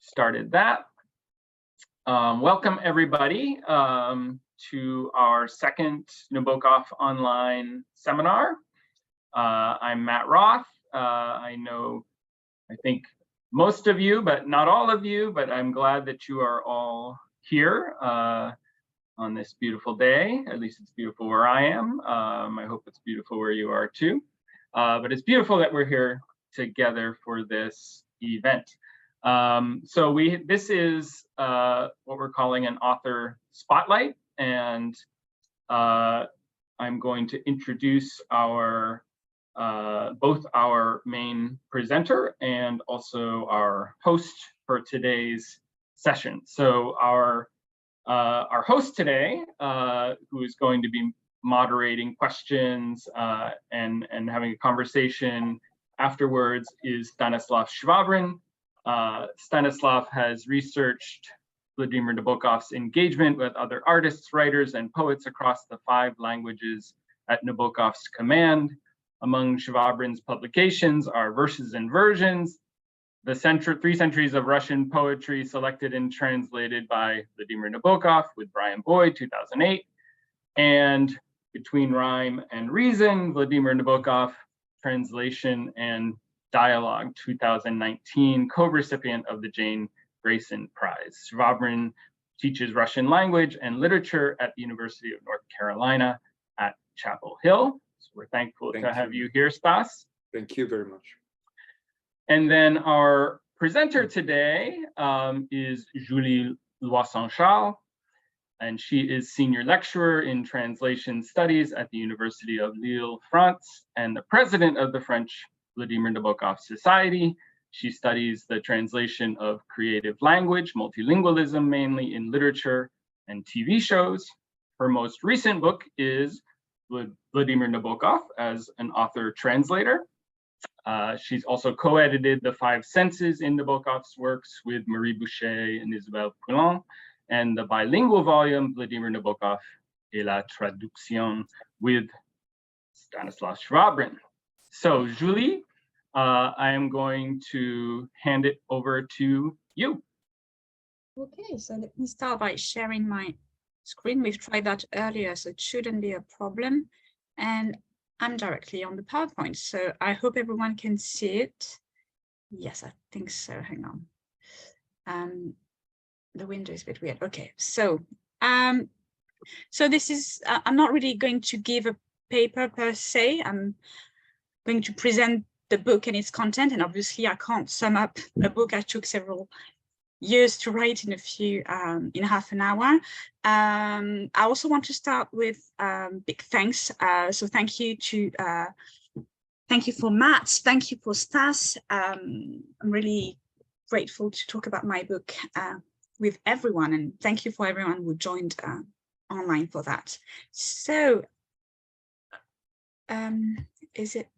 started that. Welcome everybody to our second Nabokov Online Seminar. I'm Matt Roth. I think most of you, but not all of you, but I'm glad that you are all here on this beautiful day. At least it's beautiful where I am. I hope it's beautiful where you are too. But it's beautiful that we're here together for this event. This is what we're calling an author spotlight, and I'm going to introduce our both our main presenter and also our host for today's session. So our host today, who is going to be moderating questions and having a conversation afterwards, is Stanislav Shvabrin. Stanislav has researched Vladimir Nabokov's engagement with other artists, writers, and poets across the 5 languages at Nabokov's command. Among Shvabrin's publications are Verses and Versions, the 3 Centuries of Russian Poetry selected and translated by Vladimir Nabokov with Brian Boyd, 2008, and Between Rhyme and Reason, Vladimir Nabokov, Translation and Dialogue, 2019, co-recipient of the Jane Grayson Prize. Shvabrin teaches Russian language and literature at the University of North Carolina at Chapel Hill. So we're thankful to have you here, Stas. Thank you very much. And then our presenter today is Julie Loison-Charles, and she is senior lecturer in translation studies at the University of Lille, France, and the president of the French Vladimir Nabokov Society. She studies the translation of creative language, multilingualism, mainly in literature and TV shows. Her most recent book is Vladimir Nabokov as an author-translator. She's also co-edited The 5 Senses in Nabokov's works with Marie Boucher and Isabelle Poulin, and the bilingual volume Vladimir Nabokov et la traduction with Stanislav Shvabrin. So Julie, I am going to hand it over to you. Okay, so let me start by sharing my screen. We've tried that earlier, so it shouldn't be a problem. And I'm directly on the PowerPoint, so I hope everyone can see it. Yes, I think so. Hang on. The window is a bit weird. Okay, so this is, I'm not really going to give a paper per se. I'm going to present the book and its content, and obviously I can't sum up a book I took several years to write in in half an hour. I also want to start with big thanks. So thank you for Matt, thank you for Stas. I'm really grateful to talk about my book with everyone, and thank you for everyone who joined online for that. So is it?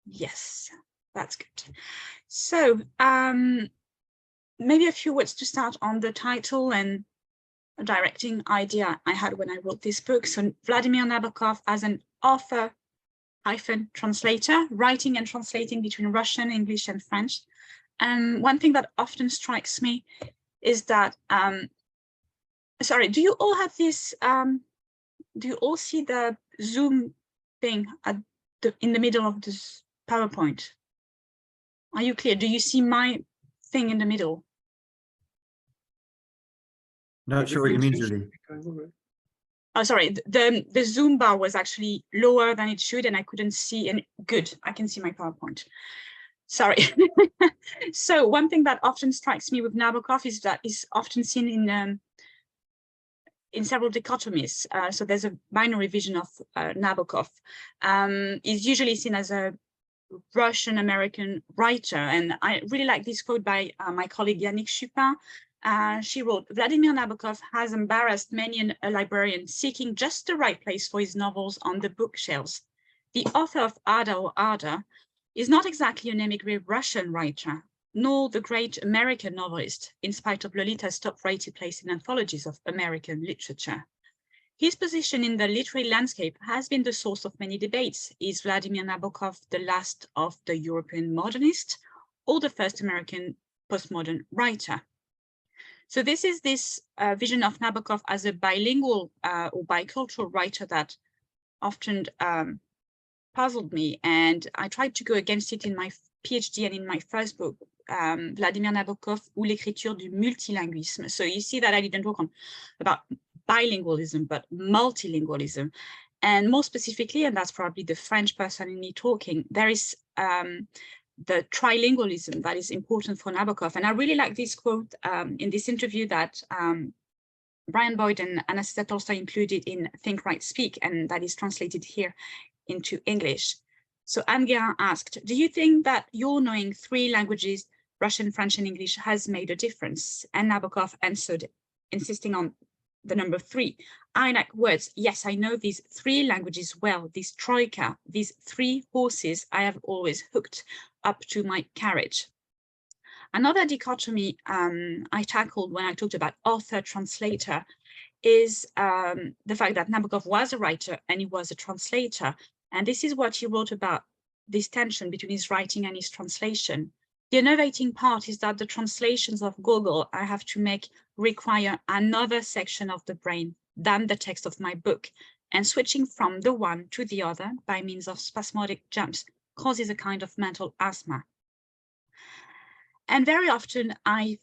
Yes, that's good. So maybe a few words to start on the title and a directing idea I had when I wrote this book. So Vladimir Nabokov as an author-translator, writing and translating between Russian, English, and French. And one thing that often strikes me is that, sorry, do you all have this, do you all see the Zoom thing in the middle of this PowerPoint? Are you clear? Do you see my thing in the middle? Not sure what you mean, Julie. Oh, sorry, the Zoom bar was actually lower than it should, and I couldn't see, and good, I can see my PowerPoint. Sorry. So one thing that often strikes me with Nabokov is that is often seen in several dichotomies. So there's a binary vision of Nabokov. Is usually seen as a Russian-American writer, and I really like this quote by my colleague Yannick Chupin. She wrote, "Vladimir Nabokov has embarrassed many a librarian seeking just the right place for his novels on the bookshelves. The author of Ada or Ada is not exactly an emigre Russian writer, nor the great American novelist, in spite of Lolita's top-rated place in anthologies of American literature. His position in the literary landscape has been the source of many debates. Is Vladimir Nabokov the last of the European modernists, or the first American postmodern writer. So this is this vision of Nabokov as a bilingual or bicultural writer that often puzzled me, and I tried to go against it in my PhD and in my first book, Vladimir Nabokov ou l'écriture du multilinguisme. So you see that I didn't talk about bilingualism, but multilingualism. And more specifically, and that's probably the French person in me talking, there is the trilingualism that is important for Nabokov. And I really like this quote in this interview that Brian Boyd and Anastasia Tolstoy included in Think, Write, Speak, and that is translated here into English. So Anne Guérin asked, do you think that your knowing 3 languages, Russian, French, and English, has made a difference? And Nabokov answered, insisting on the number 3. I like words. Yes, I know these 3 languages well, this troika, these 3 horses I have always hooked up to my carriage. Another dichotomy I tackled when I talked about author-translator is the fact that Nabokov was a writer and he was a translator. And this is what he wrote about this tension between his writing and his translation. The innovating part is that the translations of Gogol I have to make require another section of the brain than the text of my book, and switching from the one to the other by means of spasmodic jumps causes a kind of mental asthma. And very often I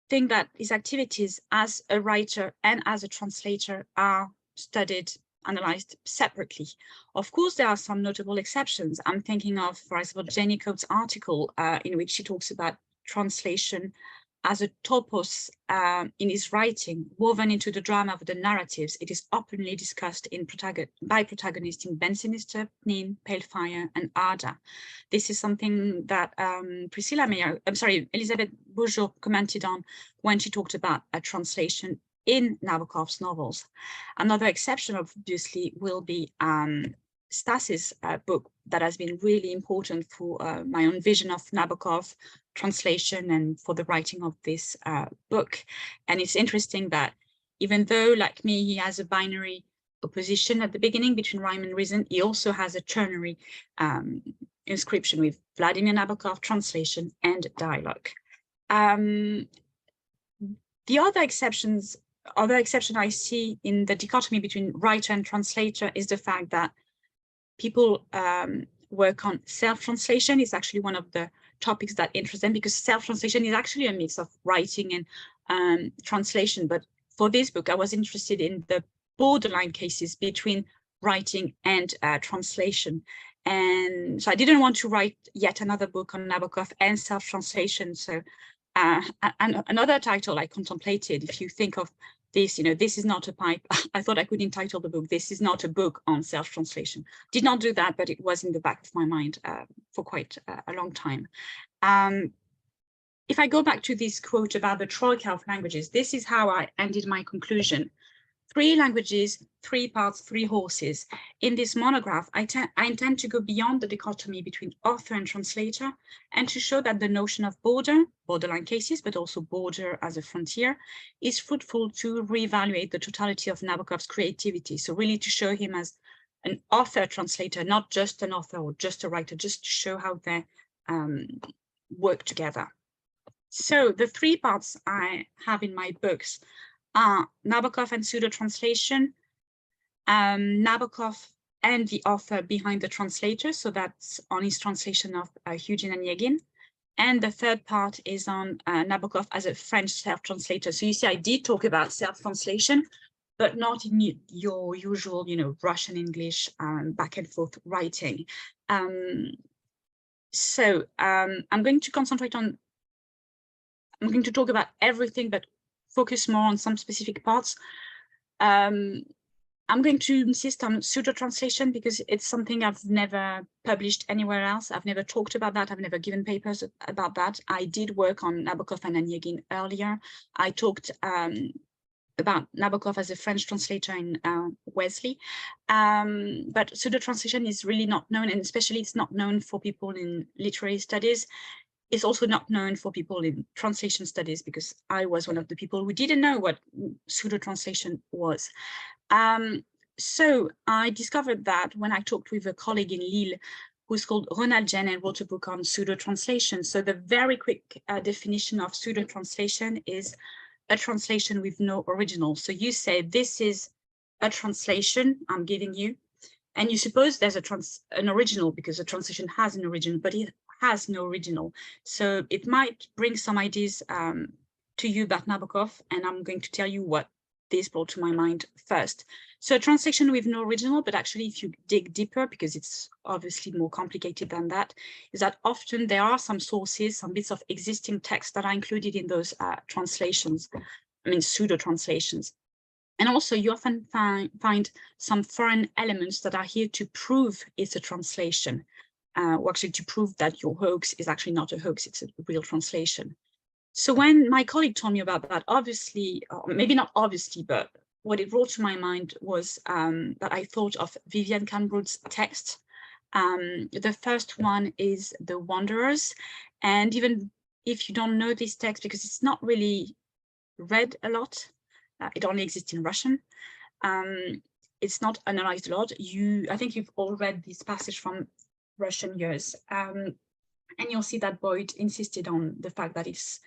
think that his activities as a writer and as a translator are studied, analyzed separately. Of course, there are some notable exceptions. I'm thinking of, for example, Jenny Coates' article in which she talks about translation as a topos in his writing, woven into the drama of the narratives. It is openly discussed by protagonists in Ben Sinister, Pnin, Pale Fire, and Ada. This is something that Elisabeth Bourgeot commented on when she talked about a translation in Nabokov's novels. Another exception, obviously, will be Stas's book that has been really important for my own vision of Nabokov translation and for the writing of this book. And it's interesting that even though, like me, he has a binary opposition at the beginning between rhyme and reason, he also has a ternary inscription with Vladimir Nabokov translation and dialogue. The other exception I see in the dichotomy between writer and translator is the fact that people work on self-translation. Is actually one of the topics that interest them, because self-translation is actually a mix of writing and translation. But for this book, I was interested in the borderline cases between writing and translation. And so I didn't want to write yet another book on Nabokov and self-translation. So and another title I contemplated, if you think of this, this is not a pipe. I thought I could entitle the book, This is Not a Book on Self-Translation. Did not do that, but it was in the back of my mind for quite a long time. If I go back to this quote about the troika of languages, this is how I ended my conclusion. 3 languages, 3 parts, 3 horses. In this monograph, I intend to go beyond the dichotomy between author and translator, and to show that the notion of borderline cases, but also border as a frontier, is fruitful to reevaluate the totality of Nabokov's creativity. So really to show him as an author-translator, not just an author or just a writer, just to show how they work together. So the 3 parts I have in my books are Nabokov and pseudo-translation, Nabokov and the author behind the translator, so that's on his translation of Eugene Onegin, and the 3rd part is on Nabokov as a French self-translator. So you see, I did talk about self-translation, but not in your usual, Russian English back and forth writing. So I'm going to concentrate on, I'm going to talk about everything, but focus more on some specific parts. I'm going to insist on pseudo-translation because it's something I've never published anywhere else. I've never talked about that. I've never given papers about that. I did work on Nabokov and Onegin earlier. I talked about Nabokov as a French translator in Wesley. But pseudo-translation is really not known, and especially it's not known for people in literary studies. It's also not known for people in translation studies, because I was one of the people who didn't know what pseudo-translation was. So I discovered that when I talked with a colleague in Lille who's called Ronald Jen and wrote a book on pseudo-translation. So the very quick definition of pseudo-translation is a translation with no original. So you say, this is a translation I'm giving you, and you suppose there's an original because a translation has an original, but it has no original. So it might bring some ideas to you about Nabokov, and I'm going to tell you what this brought to my mind first. So a translation with no original, but actually if you dig deeper, because it's obviously more complicated than that, is that often there are some sources, some bits of existing text that are included in those translations, I mean pseudo-translations. And also you often find some foreign elements that are here to prove it's a translation, or actually to prove that your hoax is actually not a hoax, it's a real translation. So when my colleague told me about that, obviously, or maybe not obviously, but what it brought to my mind was that I thought of Vivienne Canbrood's text. The first one is The Wanderers. And even if you don't know this text, because it's not really read a lot, it only exists in Russian. It's not analyzed a lot. I think you've all read this passage from Russian years. And you'll see that Boyd insisted on the fact that it's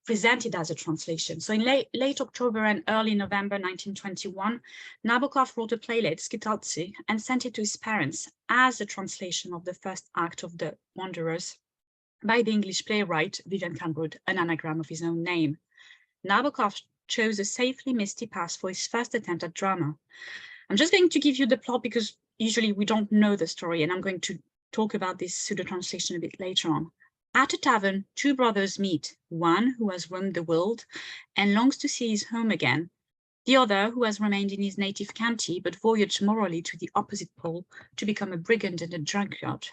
presented as a translation. So in late October and early November 1921, Nabokov wrote a playlet, Skitaltsi, and sent it to his parents as a translation of the first act of The Wanderers by the English playwright Vivienne Canbrood, an anagram of his own name. Nabokov chose a safely misty path for his first attempt at drama. I'm just going to give you the plot because usually we don't know the story, and I'm going to talk about this pseudo-translation a bit later on. At a tavern, two brothers meet, one who has roamed the world and longs to see his home again, the other who has remained in his native county but voyaged morally to the opposite pole to become a brigand and a drunkard.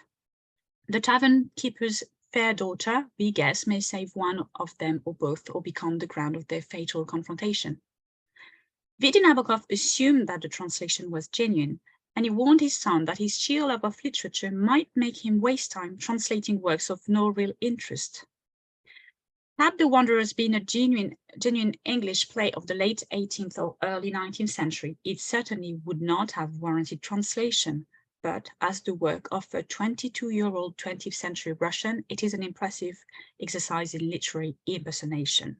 The tavern keeper's fair daughter, we guess, may save one of them or both or become the ground of their fatal confrontation. Vladimir Nabokov assumed that the translation was genuine, and he warned his son that his sheer love of literature might make him waste time translating works of no real interest. Had The Wanderers been a genuine English play of the late 18th or early 19th century, it certainly would not have warranted translation. But as the work of a 22-year-old 20th century Russian, it is an impressive exercise in literary impersonation.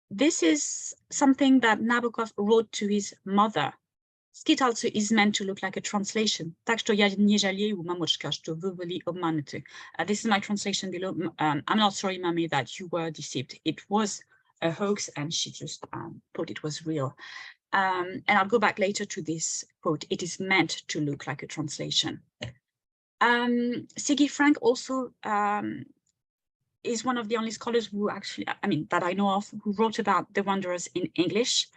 This is something that Nabokov wrote to his mother. Skitaltsi is meant to look like a translation. This is my translation below. I'm not sorry, mommy, that you were deceived. It was a hoax and she just thought it was real. And I'll go back later to this quote. It is meant to look like a translation. Siggy Frank also is one of the only scholars who actually, that I know of, who wrote about The Wanderers in English.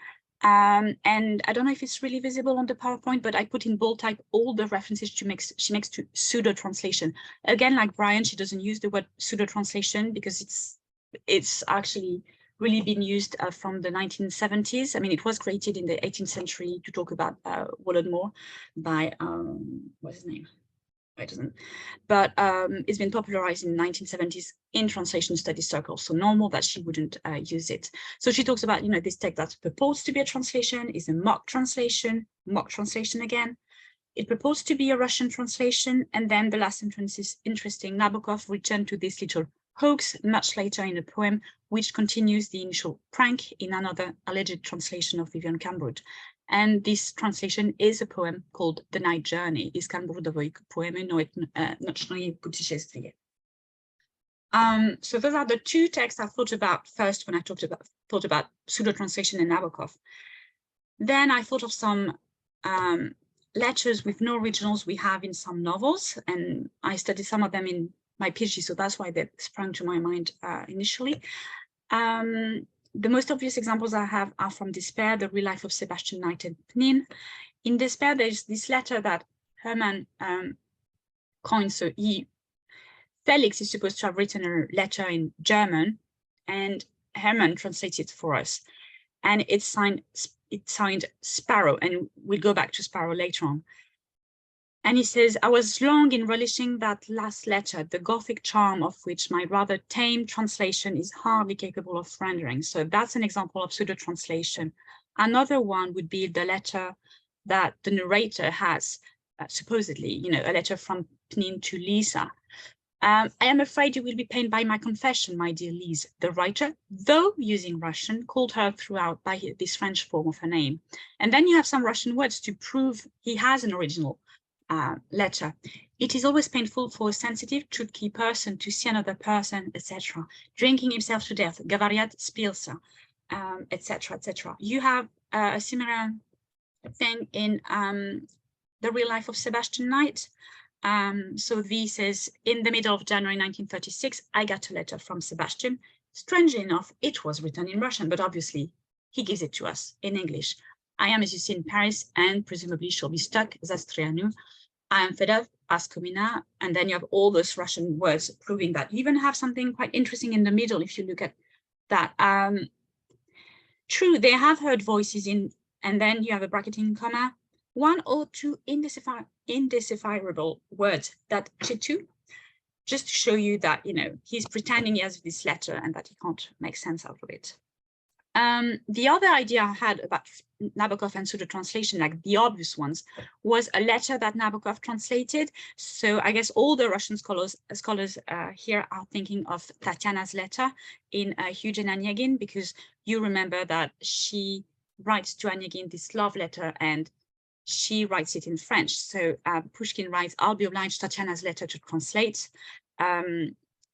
And I don't know if it's really visible on the PowerPoint, but I put in bold type all the references she makes to pseudo-translation. Again, like Brian, she doesn't use the word pseudo-translation because it's actually really been used from the 1970s. It was created in the 18th century to talk about Volodymyr by, what's his name? It doesn't, but it's been popularized in the 1970s in translation studies circles, so normal that she wouldn't use it. So she talks about, this text that's purports to be a translation is a mock translation again. It purports to be a Russian translation, and then the last sentence is interesting. Nabokov returned to this little hoax much later in a poem, which continues the initial prank in another alleged translation of Vivienne Canbrood. And this translation is a poem called The Night Journey. So those are the two texts I thought about first when I thought about pseudo-translation and Nabokov. Then I thought of some letters with no originals we have in some novels, and I studied some of them in my PhD, so that's why they sprang to my mind initially. The most obvious examples I have are from Despair, The Real Life of Sebastian Knight and Pnin. In Despair, there's this letter that Herman coins. So Felix is supposed to have written a letter in German, and Herman translates it for us. And it's signed Sparrow, and we'll go back to Sparrow later on. And he says, I was long in relishing that last letter, the Gothic charm of which my rather tame translation is hardly capable of rendering. So that's an example of pseudo-translation. Another one would be the letter that the narrator has supposedly, you know, a letter from Pnin to Lisa. I am afraid you will be pained by my confession, my dear Lise. The writer, though using Russian, called her throughout by this French form of her name. And then you have some Russian words to prove he has an original letter. It is always painful for a sensitive, truthful person to see another person, etc., drinking himself to death, Gavariat Spilsa, etc., etc. You have a similar thing in the real life of Sebastian Knight. So this is in the middle of January 1936, I got a letter from Sebastian. Strangely enough, it was written in Russian, but obviously he gives it to us in English. I am, as you see, in Paris and presumably shall be stuck, Zastrianu. I am fed up, Askomina. And then you have all those Russian words proving that. You even have something quite interesting in the middle if you look at that. True, they have heard voices in, and then you have a bracketing comma, one or two indecipherable words that Chitu, just to show you that, you know, he's pretending he has this letter and that he can't make sense out of it. The other idea I had about Nabokov and pseudo-translation, like the obvious ones, was a letter that Nabokov translated. So I guess all the Russian scholars here are thinking of Tatiana's letter in Eugen Onegin, because you remember that she writes to Onegin this love letter and she writes it in French. So Pushkin writes, I'll be obliged Tatiana's letter to translate.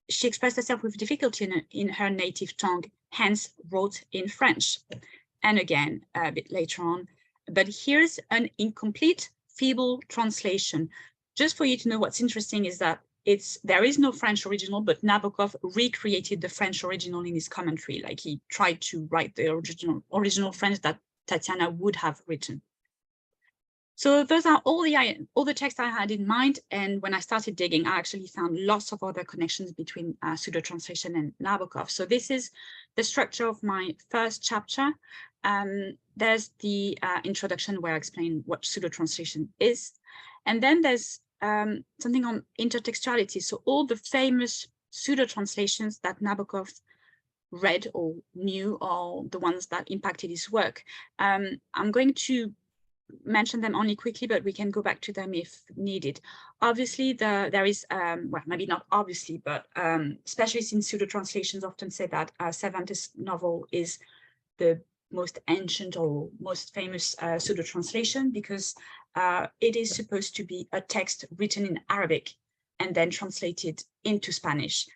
She expressed herself with difficulty in her native tongue, hence wrote in French. And again, a bit later on. But here's an incomplete, feeble translation. Just for you to know what's interesting is that there is no French original, but Nabokov recreated the French original in his commentary. Like he tried to write the original French that Tatiana would have written. So those are all the texts I had in mind. And when I started digging, I actually found lots of other connections between pseudo-translation and Nabokov. So this is the structure of my first chapter. There's the introduction where I explain what pseudo-translation is. And then there's something on intertextuality. So all the famous pseudo-translations that Nabokov read or knew, or the ones that impacted his work. I'm going to mention them only quickly, but we can go back to them if needed. Obviously, there is, well, maybe not obviously, but specialists in pseudo-translations often say that Cervantes' novel is the most ancient or most famous pseudo-translation because it is supposed to be a text written in Arabic and then translated into Spanish.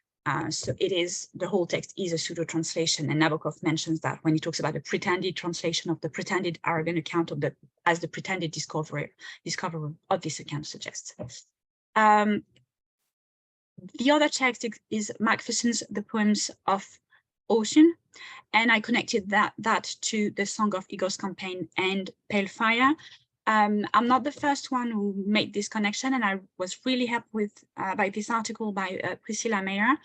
So the whole text is a pseudo-translation, and Nabokov mentions that when he talks about the pretended translation of the pretended Arabian account of as the pretended discoverer of this account suggests. The other text is Macpherson's The Poems of Ocean, and I connected that to the Song of Igor's Campaign and Pale Fire. I'm not the first one who made this connection, and I was really helped by this article by Priscilla Meyer,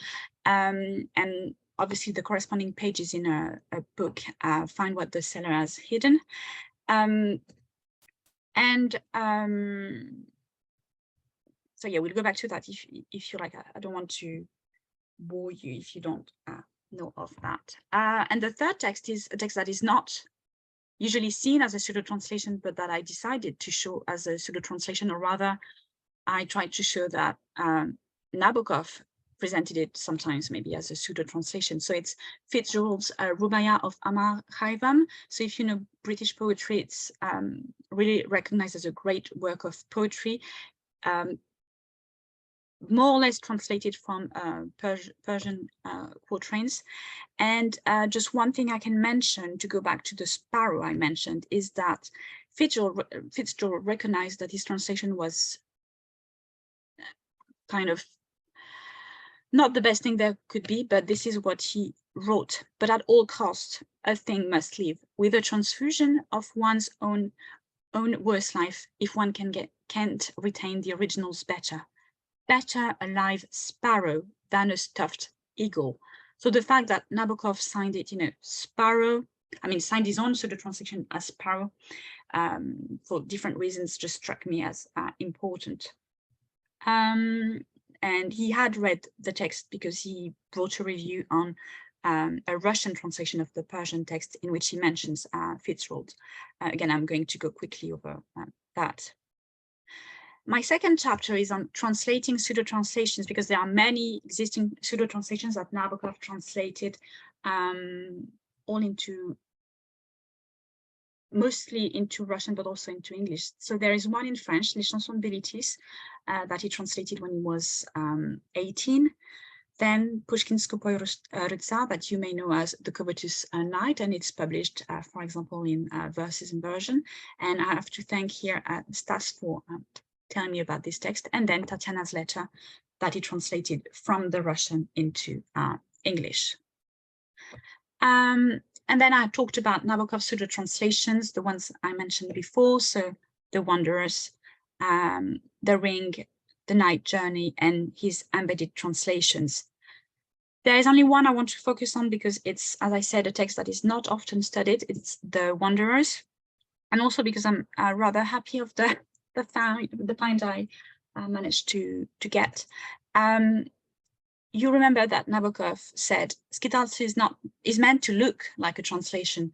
and obviously the corresponding pages in a book, Find What the Seller Has Hidden. So yeah, we'll go back to that if you like. I don't want to bore you if you don't know of that. And the third text is a text that is not usually seen as a pseudo-translation, but that I decided to show as a pseudo-translation, or rather, I tried to show that Nabokov presented it sometimes maybe as a pseudo-translation. So it's Fitzgerald's Rubaya of Amar Khayvam. So if you know British poetry, it's really recognized as a great work of poetry, more or less translated from Persian quatrains. And just one thing I can mention to go back to the sparrow I mentioned is that Fitzgerald recognized that his translation was kind of not the best thing there could be, but this is what he wrote. But at all costs, a thing must live, with a transfusion of one's own worst life, if one can't retain the originals better. Better a live sparrow than a stuffed eagle. So the fact that Nabokov signed it, sparrow, signed his own pseudo-translation as sparrow for different reasons just struck me as important. And he had read the text because he wrote a review on a Russian translation of the Persian text in which he mentions Fitzgerald. Again, I'm going to go quickly over that. My second chapter is on translating pseudo-translations, because there are many existing pseudo-translations that Nabokov translated all into, mostly into Russian, but also into English. So there is one in French, Les Chansons de Bilitis, that he translated when he was 18. Then Pushkin's Skupoy Rydza, that you may know as The Covetous Knight, and it's published, for example, in Verses and Version. And I have to thank here Stas for telling me about this text, and then Tatiana's letter that he translated from the Russian into English. And then I talked about Nabokov's pseudo translations, the ones I mentioned before, so The Wanderers, The Ring, The Night Journey, and his embedded translations. There is only one I want to focus on because it's, as I said, a text that is not often studied. It's The Wanderers, and also because I'm rather happy of the find I managed to get. You remember that Nabokov said, Skitalcy is meant to look like a translation.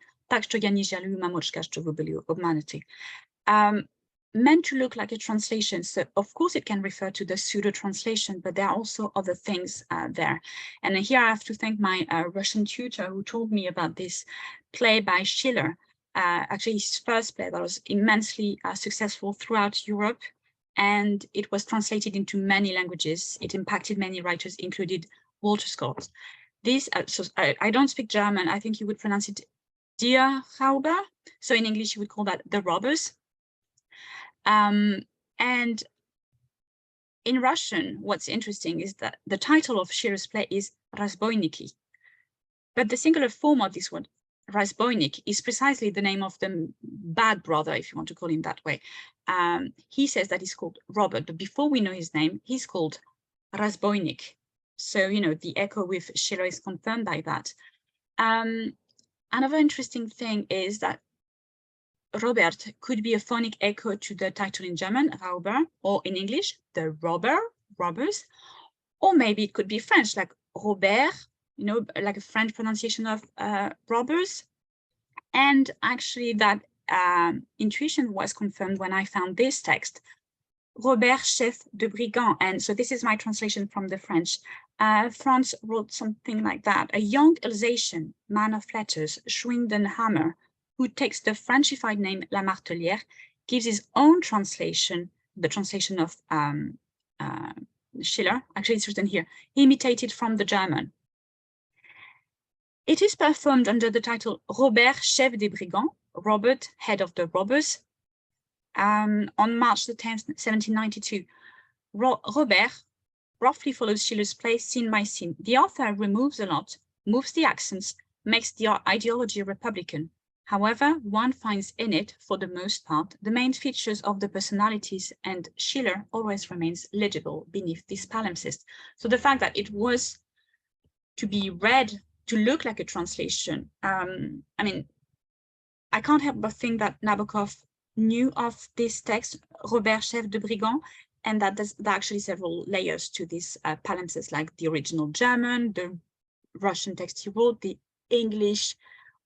Meant to look like a translation. So of course it can refer to the pseudo translation, but there are also other things there. And here I have to thank my Russian tutor who told me about this play by Schiller, actually his first play that was immensely successful throughout Europe. And it was translated into many languages. It impacted many writers, included Walter Scott. This, so I don't speak German. I think you would pronounce it Die Räuber. So in English, you would call that The Robbers. And in Russian, what's interesting is that the title of Schiller's play is Разбойники. But the singular form of this word, Разбойник, is precisely the name of the bad brother, if you want to call him that way. He says that he's called Robert, but before we know his name, he's called Разбойник. So, you know, the echo with Schiller is confirmed by that. Another interesting thing is that Robert could be a phonic echo to the title in German, Rauber, or in English, the robbers, or maybe it could be French, like Robert, you know, like a French pronunciation of robbers. And actually that intuition was confirmed when I found this text, Robert, chef de brigand. And so this is my translation from the French. Franz wrote something like that. A young Alsatian man of letters, Schwindenhammer, who takes the Frenchified name La Martelière, gives his own translation, the translation of Schiller, actually it's written here, imitated from the German. It is performed under the title Robert, chef des brigands, Robert, head of the robbers, on March the 10th, 1792. Robert roughly follows Schiller's play scene by scene. The author removes a lot, moves the accents, makes the ideology Republican. However, one finds in it, for the most part, the main features of the personalities, and Schiller always remains legible beneath this palimpsest. So the fact that it was to be read to look like a translation, I mean, I can't help but think that Nabokov knew of this text, Robert, chef de brigand, and that there are actually several layers to this palimpsest, like the original German, the Russian text he wrote, the English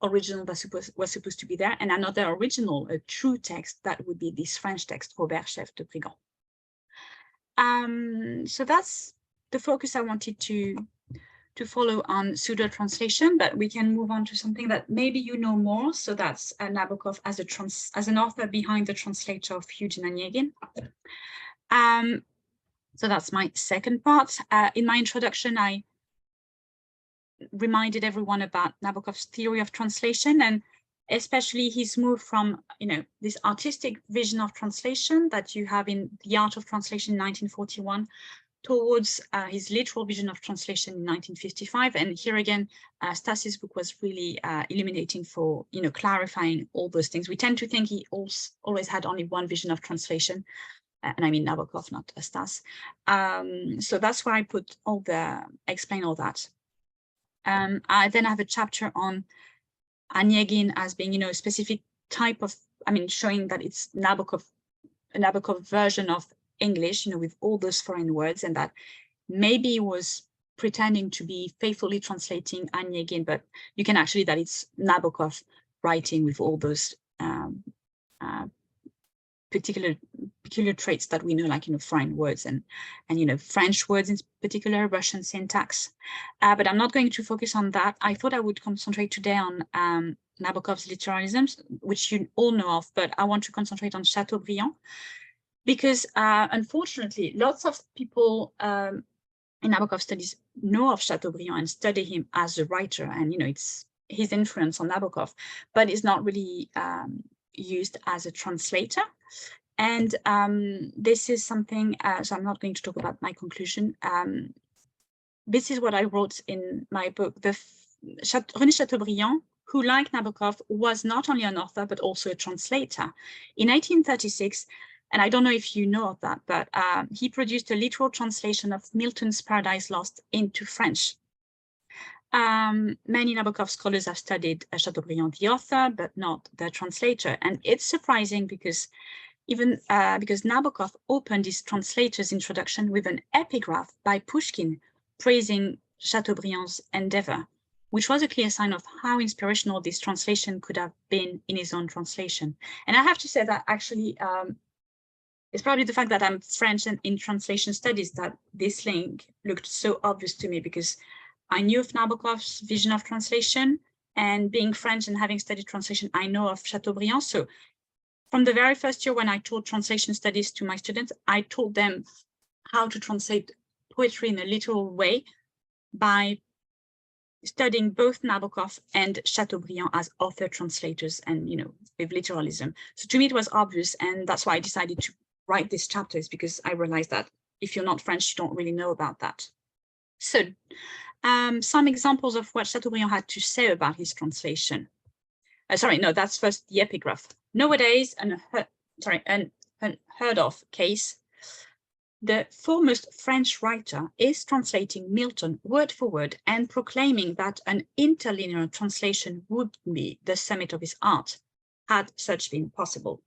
original that was supposed to be there, and another original, a true text that would be this French text, Robert, chef de brigand. So that's the focus I wanted to follow on pseudo translation, but we can move on to something that maybe you know more. So that's Nabokov as an author behind the translator of Eugene Onegin. So that's my second part. In my introduction, I reminded everyone about Nabokov's theory of translation, and especially his move from, you know, this artistic vision of translation that you have in The Art of Translation in 1941 towards his literal vision of translation in 1955. And here again, Stas's book was really illuminating for, you know, clarifying all those things. We tend to think he always had only one vision of translation, and I mean Nabokov, not Stas. So that's where I put explain all that. I then have a chapter on Onegin as being, you know, a specific type of, I mean, showing that it's a Nabokov version of English, you know, with all those foreign words, and that maybe he was pretending to be faithfully translating Onegin, but you can actually, that it's Nabokov writing with all those peculiar traits that we know, like, foreign words and French words in particular, Russian syntax. But I'm not going to focus on that. I thought I would concentrate today on Nabokov's literalisms, which you all know of, but I want to concentrate on Chateaubriand because unfortunately, lots of people in Nabokov studies know of Chateaubriand and study him as a writer, and it's his influence on Nabokov, but it's not really used as a translator. And this is something, so I'm not going to talk about my conclusion. This is what I wrote in my book. René Chateaubriand, who, like Nabokov, was not only an author, but also a translator. In 1836, and I don't know if you know of that, but he produced a literal translation of Milton's Paradise Lost into French. Many Nabokov scholars have studied Chateaubriand, the author, but not the translator. And it's surprising because because Nabokov opened his translator's introduction with an epigraph by Pushkin praising Chateaubriand's endeavor, which was a clear sign of how inspirational this translation could have been in his own translation. And I have to say that actually, it's probably the fact that I'm French and in translation studies that this link looked so obvious to me, because I knew of Nabokov's vision of translation, and being French and having studied translation, I know of Chateaubriand. So from the very first year when I taught translation studies to my students, I taught them how to translate poetry in a literal way by studying both Nabokov and Chateaubriand as author translators and, with literalism. So to me, it was obvious. And that's why I decided to write these chapters, because I realized that if you're not French, you don't really know about that. So some examples of what Chateaubriand had to say about his translation. Sorry, no, that's first the epigraph. Nowadays, an unheard of case, the foremost French writer is translating Milton word for word and proclaiming that an interlinear translation would be the summit of his art, had such been possible.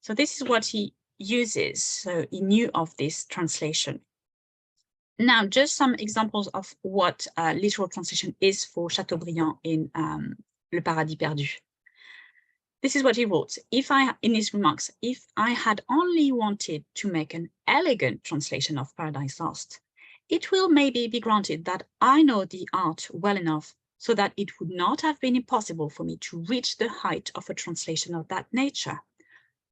So this is what he uses. So he knew of this translation. Now, just some examples of what literal translation is for Chateaubriand in Le Paradis Perdu. This is what he wrote. In his remarks, if I had only wanted to make an elegant translation of Paradise Lost, it will maybe be granted that I know the art well enough so that it would not have been impossible for me to reach the height of a translation of that nature.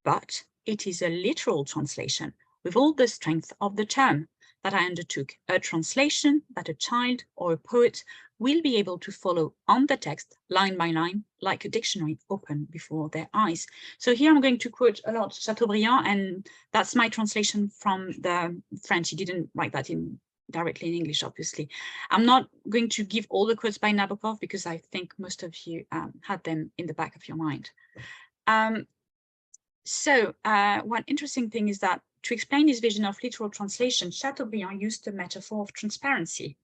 But it is a literal translation with all the strength of the term that I undertook, a translation that a child or a poet will be able to follow on the text line by line, like a dictionary open before their eyes. So here I'm going to quote a lot Chateaubriand, and that's my translation from the French. He didn't write that directly in English, obviously. I'm not going to give all the quotes by Nabokov because I think most of you had them in the back of your mind. One interesting thing is that to explain his vision of literal translation, Chateaubriand used the metaphor of transparency.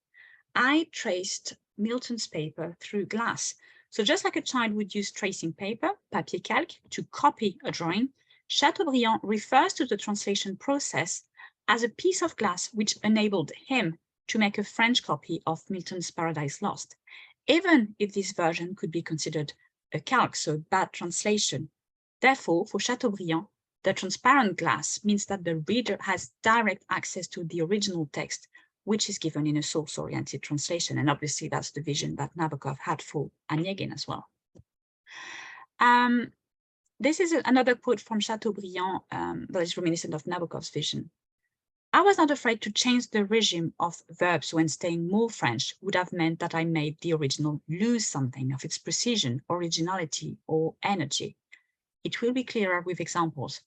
I traced Milton's paper through glass. So just like a child would use tracing paper, papier calque, to copy a drawing, Chateaubriand refers to the translation process as a piece of glass which enabled him to make a French copy of Milton's Paradise Lost, even if this version could be considered a calque, so a bad translation. Therefore, for Chateaubriand, the transparent glass means that the reader has direct access to the original text, which is given in a source-oriented translation. And obviously, that's the vision that Nabokov had for Onegin as well. This is another quote from Chateaubriand that is reminiscent of Nabokov's vision. I was not afraid to change the regime of verbs when staying more French would have meant that I made the original lose something of its precision, originality, or energy. It will be clearer with examples.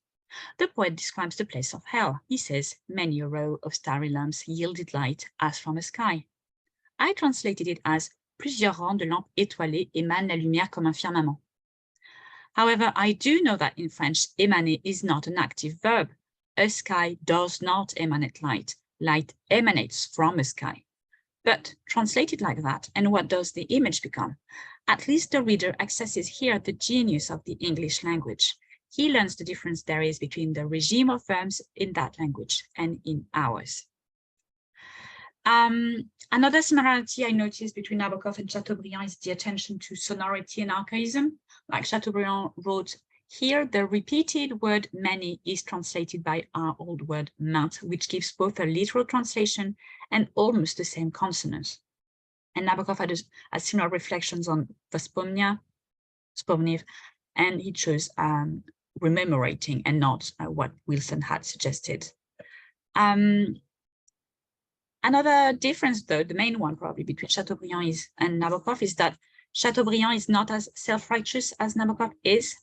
The poet describes the place of hell. He says, many a row of starry lamps yielded light as from a sky. I translated it as plusieurs rangs de lampes étoilées émanent la lumière comme un firmament. However, I do know that in French, émaner is not an active verb. A sky does not emanate light. Light emanates from a sky. But translated like that, and what does the image become? At least the reader accesses here the genius of the English language. He learns the difference there is between the regime of verbs in that language and in ours. Another similarity I noticed between Nabokov and Chateaubriand is the attention to sonority and archaism. Like Chateaubriand wrote, Here, the repeated word many is translated by our old word ment, which gives both a literal translation and almost the same consonants. And Nabokov had similar reflections on wspomnienia, and he chose rememorating and not what Wilson had suggested. Another difference, though, the main one probably between Chateaubriand and Nabokov is that Chateaubriand is not as self-righteous as Nabokov is.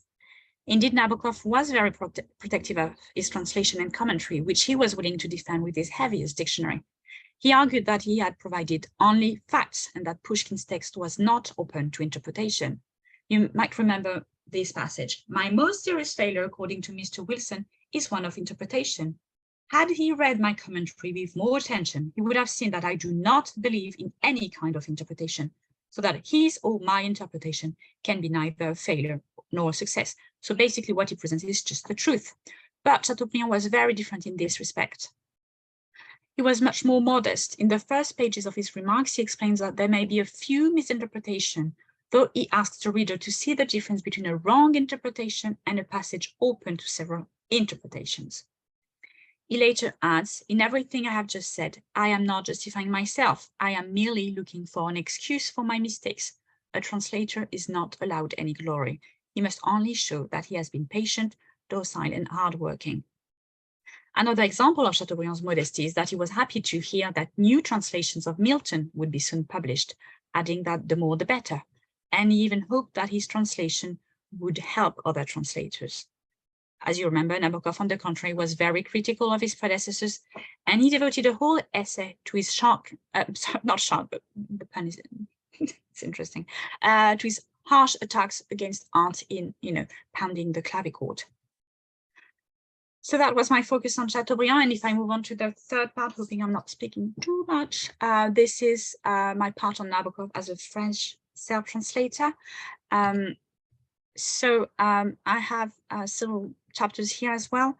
Indeed, Nabokov was very protective of his translation and commentary, which he was willing to defend with his heaviest dictionary. He argued that he had provided only facts and that Pushkin's text was not open to interpretation. You might remember this passage. My most serious failure, according to Mr. Wilson, is one of interpretation. Had he read my commentary with more attention, he would have seen that I do not believe in any kind of interpretation, so that his or my interpretation can be neither a failure nor a success. So basically what he presents is just the truth. But Chateaubriand was very different in this respect. He was much more modest. In the first pages of his remarks, he explains that there may be a few misinterpretations, though he asks the reader to see the difference between a wrong interpretation and a passage open to several interpretations. He later adds, in everything I have just said, I am not justifying myself. I am merely looking for an excuse for my mistakes. A translator is not allowed any glory. He must only show that he has been patient, docile, and hardworking. Another example of Chateaubriand's modesty is that he was happy to hear that new translations of Milton would be soon published, adding that the more the better. And he even hoped that his translation would help other translators. As you remember, Nabokov, on the contrary, was very critical of his predecessors, and he devoted a whole essay to his not sharp, but the pun is it's interesting, to his harsh attacks against art in, pounding the clavichord. So that was my focus on Chateaubriand. And if I move on to the third part, hoping I'm not speaking too much, this is my part on Nabokov as a French self-translator. So I have several chapters here as well.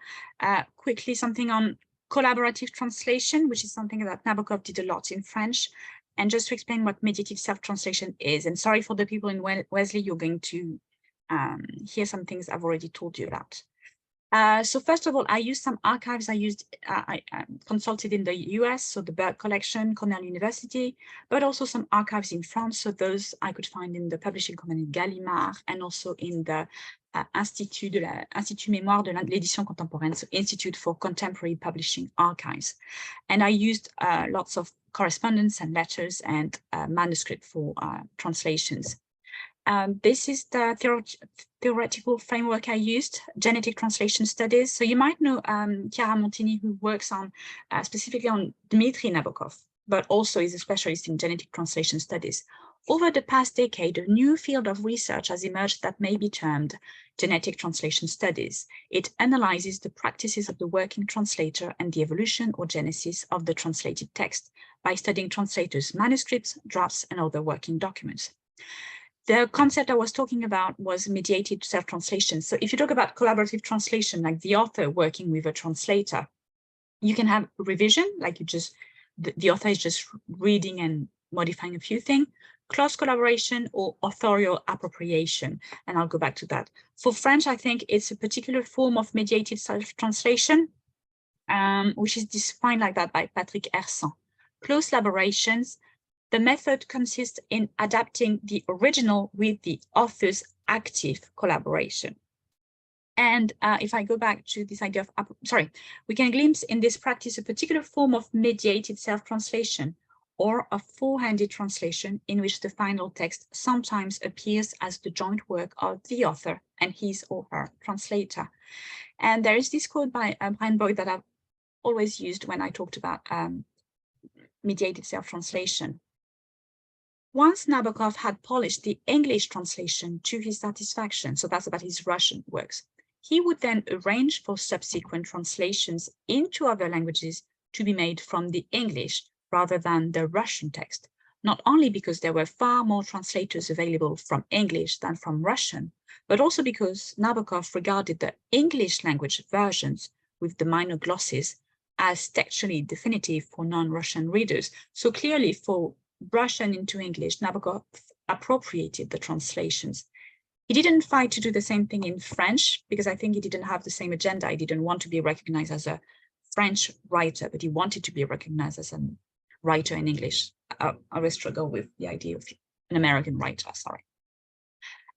Quickly, something on collaborative translation, which is something that Nabokov did a lot in French. And just to explain what mediative self-translation is, and sorry for the people in Wesley, you're going to hear some things I've already told you about. So first of all, I used some archives I consulted in the US, so the Berg collection, Cornell University, but also some archives in France. So those I could find in the publishing company Gallimard and also in the Institut Mémoire de l'Édition Contemporaine, so Institute for Contemporary Publishing Archives. And I used lots of correspondence and letters and manuscript for translations. This is the theoretical framework I used, genetic translation studies. So you might know Chiara Montini, who works on specifically on Dmitry Nabokov, but also is a specialist in genetic translation studies. Over the past decade, a new field of research has emerged that may be termed genetic translation studies. It analyzes the practices of the working translator and the evolution or genesis of the translated text by studying translators' manuscripts, drafts, and other working documents. The concept I was talking about was mediated self-translation. So if you talk about collaborative translation, like the author working with a translator, you can have revision, like the author is just reading and modifying a few things, close collaboration, or authorial appropriation. And I'll go back to that. For French, I think it's a particular form of mediated self-translation, which is defined like that by Patrick Hersant. Close collaborations. The method consists in adapting the original with the author's active collaboration. And if I go back to this idea of, we can glimpse in this practice a particular form of mediated self-translation or a four-handed translation in which the final text sometimes appears as the joint work of the author and his or her translator. And there is this quote by Brian Boyd that I've always used when I talked about mediated self-translation. Once Nabokov had polished the English translation to his satisfaction, so that's about his Russian works, he would then arrange for subsequent translations into other languages to be made from the English rather than the Russian text, not only because there were far more translators available from English than from Russian, but also because Nabokov regarded the English language versions with the minor glosses as textually definitive for non-Russian readers. So clearly for Russian into English, Nabokov appropriated the translations. He didn't fight to do the same thing in French, because I think he didn't have the same agenda. He didn't want to be recognized as a French writer, but he wanted to be recognized as a writer in English. I always struggle with the idea of an American writer, sorry.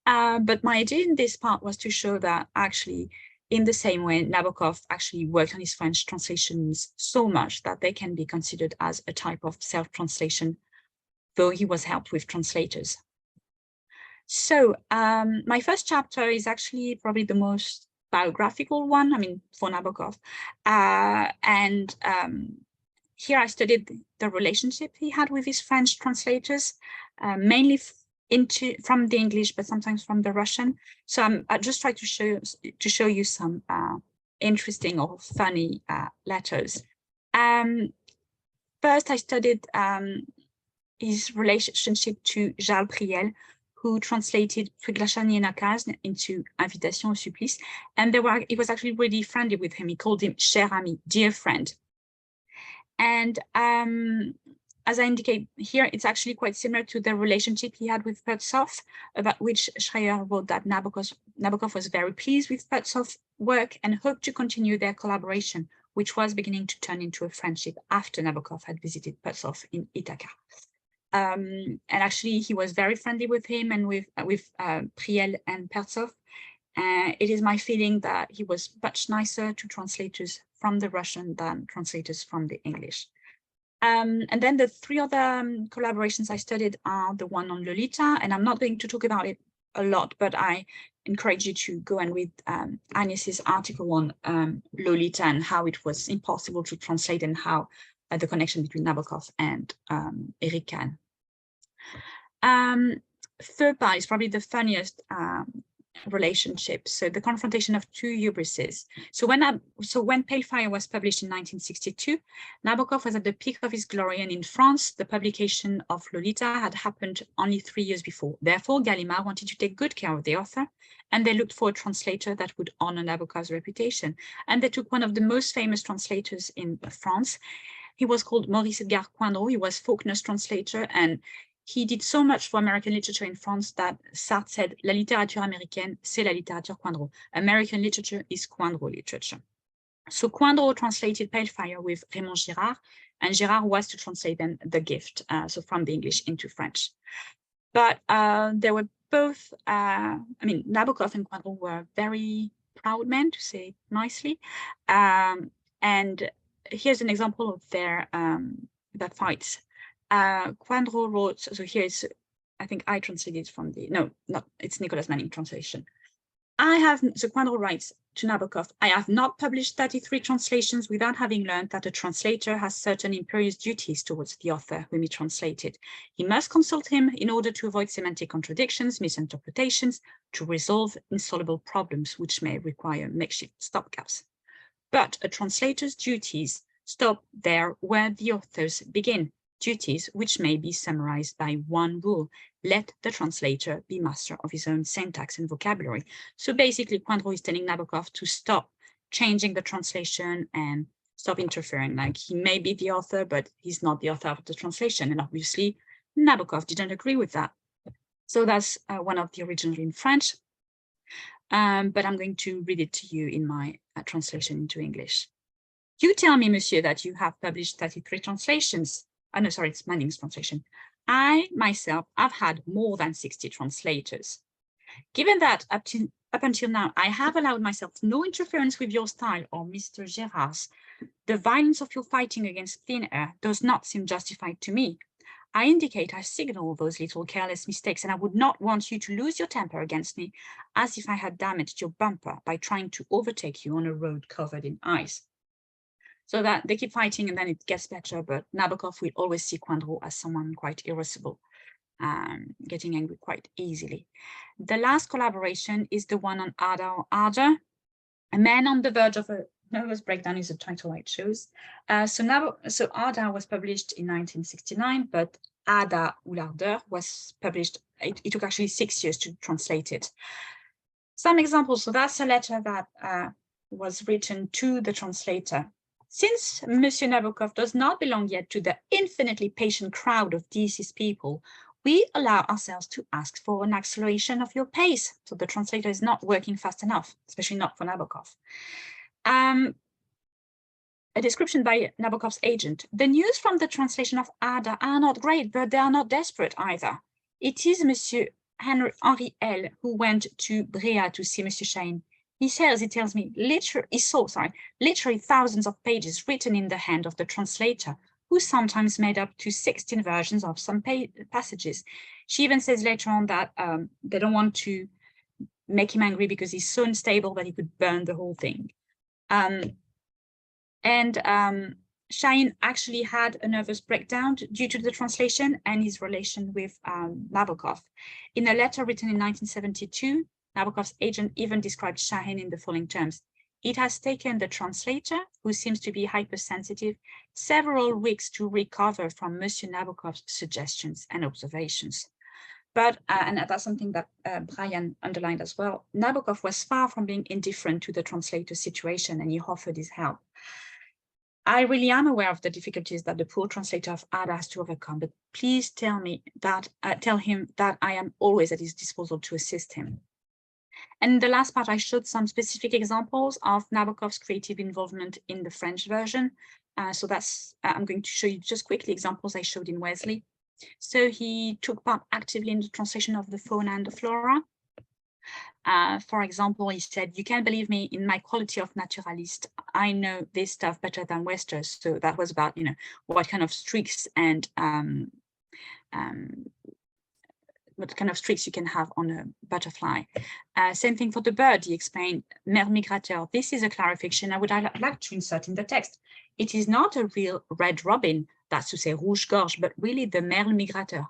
But my idea in this part was to show that actually, in the same way, Nabokov actually worked on his French translations so much that they can be considered as a type of self-translation, though he was helped with translators. So my first chapter is actually probably the most biographical one, I mean, for Nabokov. Here I studied the relationship he had with his French translators, mainly from the English, but sometimes from the Russian. So I just try to show you some interesting or funny letters. First, I studied his relationship to Charles Priel, who translated Priglashani and Nakaz into Invitation au Supplice. And he was actually really friendly with him. He called him cher ami, dear friend. And as I indicate here, it's actually quite similar to the relationship he had with Pertsov, about which Schreier wrote that Nabokov was very pleased with Pertsov's work and hoped to continue their collaboration, which was beginning to turn into a friendship after Nabokov had visited Pertsov in Ithaca. And actually, he was very friendly with him and with Priel and Pertsov. It is my feeling that he was much nicer to translators from the Russian than translators from the English. And then the three other collaborations I studied are the one on Lolita, and I'm not going to talk about it a lot, but I encourage you to go and read Agnes's article on Lolita and how it was impossible to translate and how the connection between Nabokov and Eric Kahn. Third part is probably the funniest relationship. So the confrontation of two hubrises. So when Pale Fire was published in 1962, Nabokov was at the peak of his glory, and in France, the publication of Lolita had happened only 3 years before. Therefore, Gallimard wanted to take good care of the author, and they looked for a translator that would honor Nabokov's reputation. And they took one of the most famous translators in France. He was called Maurice Edgar Coindreau. He was Faulkner's translator, and he did so much for American literature in France that Sartre said, "La littérature américaine, c'est la littérature Coindreau." American literature is Coindreau literature. So Coindreau translated Pale Fire with Raymond Girard, and Girard was to translate then The Gift, so from the English into French. But they were both, Nabokov and Coindreau were very proud men, to say it nicely. And here's an example of their fights. Coindreau wrote, so here's, I think I translated from it's Nicholas Manning translation. So Coindreau writes to Nabokov, "I have not published 33 translations without having learned that a translator has certain imperious duties towards the author whom he translated. He must consult him in order to avoid semantic contradictions, misinterpretations, to resolve insoluble problems which may require makeshift stopgaps. But a translator's duties stop there where the author's begin. Duties which may be summarized by one rule: let the translator be master of his own syntax and vocabulary." So basically, Coindreau is telling Nabokov to stop changing the translation and stop interfering. Like, he may be the author, but he's not the author of the translation. And obviously, Nabokov didn't agree with that. So that's one of the originals in French. But I'm going to read it to you in my translation into English. "You tell me, monsieur, that you have published 33 translations. No, sorry, it's Manning's translation. I, myself, have had more than 60 translators. Given that up until now, I have allowed myself no interference with your style or Mr. Girard's, the violence of your fighting against thin air does not seem justified to me. I signal those little careless mistakes, and I would not want you to lose your temper against me as if I had damaged your bumper by trying to overtake you on a road covered in ice." So that they keep fighting, and then it gets better, but Nabokov will always see Coindreau as someone quite irascible, getting angry quite easily. The last collaboration is the one on Ardor, A Man on the Verge of a Nervous Breakdown is the title it shows. So Ardor was published in 1969, but Ada ou l'Ardeur was published, it took actually 6 years to translate it. Some examples, so that's a letter that was written to the translator. "Since Monsieur Nabokov does not belong yet to the infinitely patient crowd of deceased people, we allow ourselves to ask for an acceleration of your pace. So the translator is not working fast enough, especially not for Nabokov. A description by Nabokov's agent. The news from the translation of Ada are not great, but they are not desperate either. It is Monsieur Henry L. who went to Brea to see Monsieur Chahine. He tells me, literally thousands of pages written in the hand of the translator, who sometimes made up to 16 versions of some passages. She even says later on that they don't want to make him angry because he's so unstable that he could burn the whole thing. Chahine actually had a nervous breakdown due to the translation and his relation with Nabokov. In a letter written in 1972, Nabokov's agent even described Chahine in the following terms. It has taken the translator, who seems to be hypersensitive, several weeks to recover from Monsieur Nabokov's suggestions and observations. But, and that's something that Brian underlined as well, Nabokov was far from being indifferent to the translator's situation, and he offered his help. I really am aware of the difficulties that the poor translator of Ada has to overcome, but please tell him that I am always at his disposal to assist him. And in the last part, I showed some specific examples of Nabokov's creative involvement in the French version. So that's, I'm going to show you just quickly examples I showed in Wesley. So he took part actively in the translation of the Fauna and the Flora. For example, he said, "You can't believe me in my quality of naturalist. I know this stuff better than Westers." So that was about, you know, what kind of streaks and what kind of streaks you can have on a butterfly. Same thing for the bird. He explained, "Merle migrateur." This is a clarification I would like to insert in the text. It is not a real red robin, that's to say rouge-gorge, but really the Merle migrateur.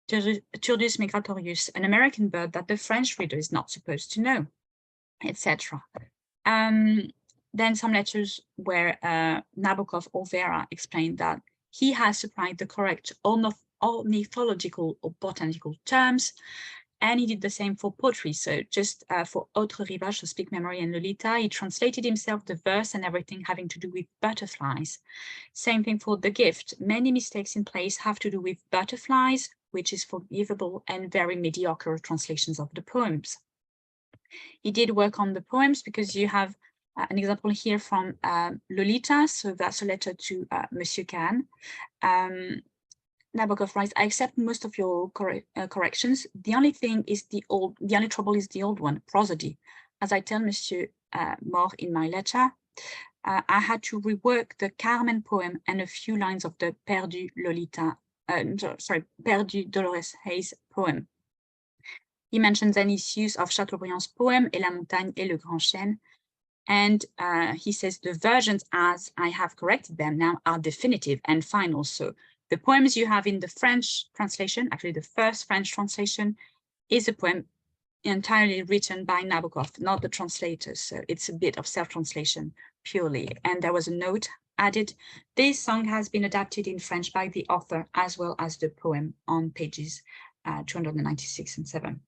Turdus migratorius, an American bird that the French reader is not supposed to know, etc. Then some letters where Nabokov or Vera explained that he has supplied the correct ornithological or botanical terms, and he did the same for poetry. So just for Autre Rivage, so Speak Memory and Lolita, he translated himself the verse and everything having to do with butterflies. Same thing for The Gift. Many mistakes in place have to do with butterflies, which is forgivable, and very mediocre translations of the poems. He did work on the poems because you have an example here from Lolita. So that's a letter to Monsieur Kahn. Nabokov writes, "I accept most of your corrections. The only thing is the only trouble is the old one, prosody. As I tell Monsieur More in my letter, I had to rework the Carmen poem and a few lines of the Perdu Lolita, Perdu Dolores Hayes poem." He mentions then his use of Chateaubriand's poem, Et la montagne et le grand chêne. And he says the versions as I have corrected them now are definitive and final. So the poems you have in the French translation, actually the first French translation, is a poem entirely written by Nabokov, not the translators. So it's a bit of self-translation purely. And there was a note added. This song has been adapted in French by the author as well as the poem on pages 296 and 7.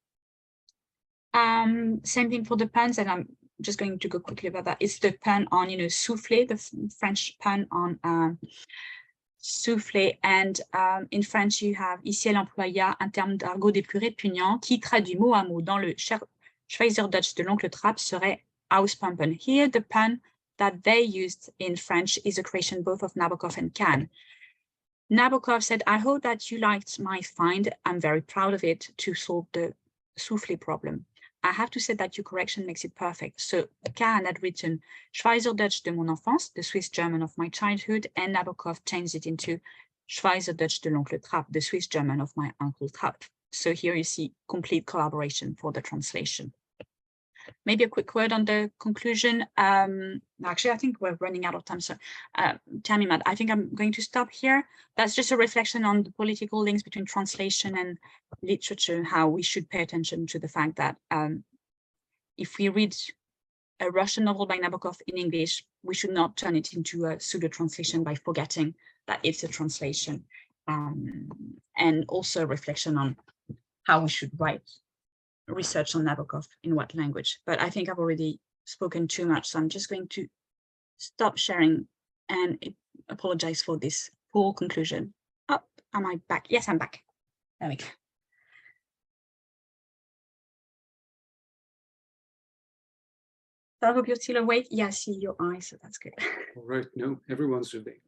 Same thing for the puns, and I'm just going to go quickly about that. It's the pun on, souffler, the French pun on souffler. And in French, you have ici elle employa un terme d'argot des plus répugnants qui traduit mot à mot dans le Schweizerdeutsch de l'oncle Trapp serait auspumpen. Here, the pun that they used in French is a creation both of Nabokov and Kahn. Nabokov said, "I hope that you liked my find. I'm very proud of it to solve the souffle problem. I have to say that your correction makes it perfect." So Kahn had written Schweizerdeutsch de mon enfance, the Swiss German of my childhood, and Nabokov changed it into Schweizerdeutsch de l'oncle Trapp, the Swiss German of my uncle Trapp. So here you see complete collaboration for the translation. Maybe a quick word on the conclusion. Actually, I think we're running out of time. So tell me, Matt, I think I'm going to stop here. That's just a reflection on the political links between translation and literature, and how we should pay attention to the fact that if we read a Russian novel by Nabokov in English, we should not turn it into a pseudo translation by forgetting that it's a translation. And also a reflection on how we should write research on Nabokov in what language. But I think I've already spoken too much, so I'm just going to stop sharing and apologize for this poor conclusion. Oh, am I back? Yes, I'm back. There we go. I hope you're still awake. Yeah, I see your eyes, so that's good. All right, no, everyone's awake.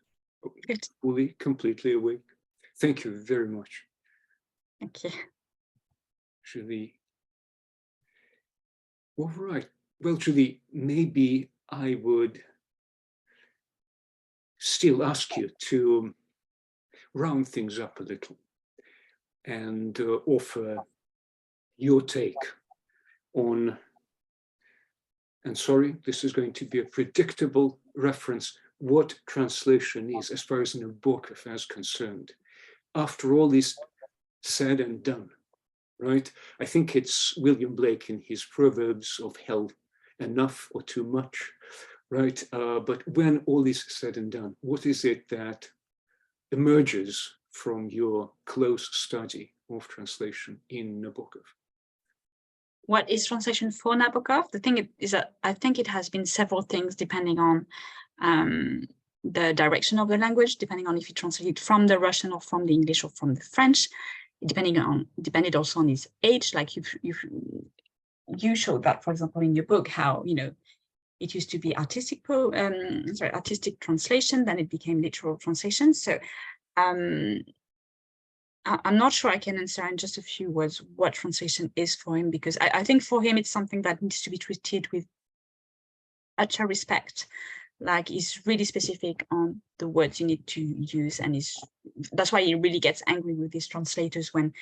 Good. Fully, completely awake. Thank you very much, Thank you. Julie. All right, well, Julie, maybe I would still ask you to round things up a little and offer your take on, and sorry, this is going to be a predictable reference, what translation is as far as Nabokov is concerned. After all is said and done, right? I think it's William Blake in his Proverbs of Hell, enough or too much, right? But when all is said and done, what is it that emerges from your close study of translation in Nabokov? What is translation for Nabokov? The thing is that I think it has been several things depending on the direction of the language, depending on if you translate it from the Russian or from the English or from the French, depended also on his age. Like you showed that, for example, in your book, how, you know, it used to be artistic translation, then it became literal translation. So I'm not sure I can answer in just a few words what translation is for him, because I think for him it's something that needs to be treated with utter respect. Like, he's really specific on the words you need to use, and that's why he really gets angry with his translators when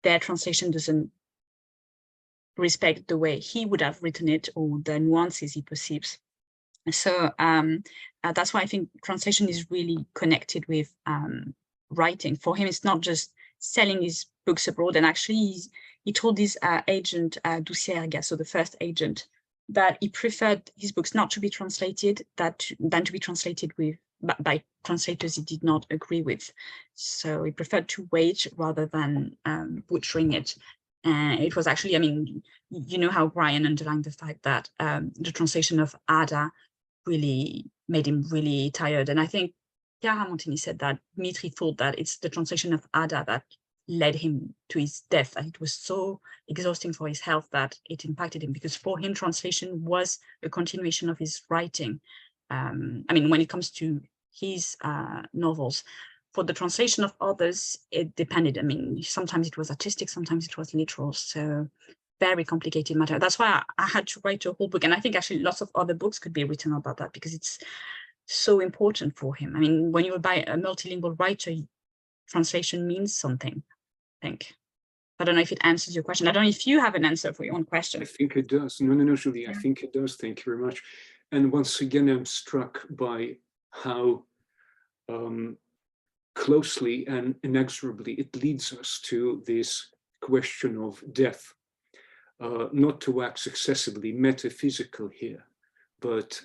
their translation doesn't respect the way he would have written it or the nuances he perceives. So that's why I think translation is really connected with writing. For him, it's not just selling his books abroad. And actually, he told his agent, Ducierga, so the first agent, that he preferred his books not to be translated than to be translated by translators he did not agree with. So he preferred to wait rather than butchering it. It was actually, I mean, you know how Brian underlined the fact that the translation of Ada really made him really tired. And I think Chiara Montini said that Dmitri thought that it's the translation of Ada that led him to his death. And it was so exhausting for his health that it impacted him, because for him, translation was a continuation of his writing. I mean, when it comes to his novels, for the translation of others, it depended. I mean, sometimes it was artistic, sometimes it was literal. So very complicated matter. That's why I had to write a whole book. And I think actually lots of other books could be written about that, because it's so important for him. I mean, when you're a multilingual writer, translation means something, I think. I don't know if it answers your question. I don't know if you have an answer for your own question. I think it does. No, Julie, yeah. I think it does. Thank you very much. And once again, I'm struck by how closely and inexorably it leads us to this question of death. Not to wax excessively metaphysical here, but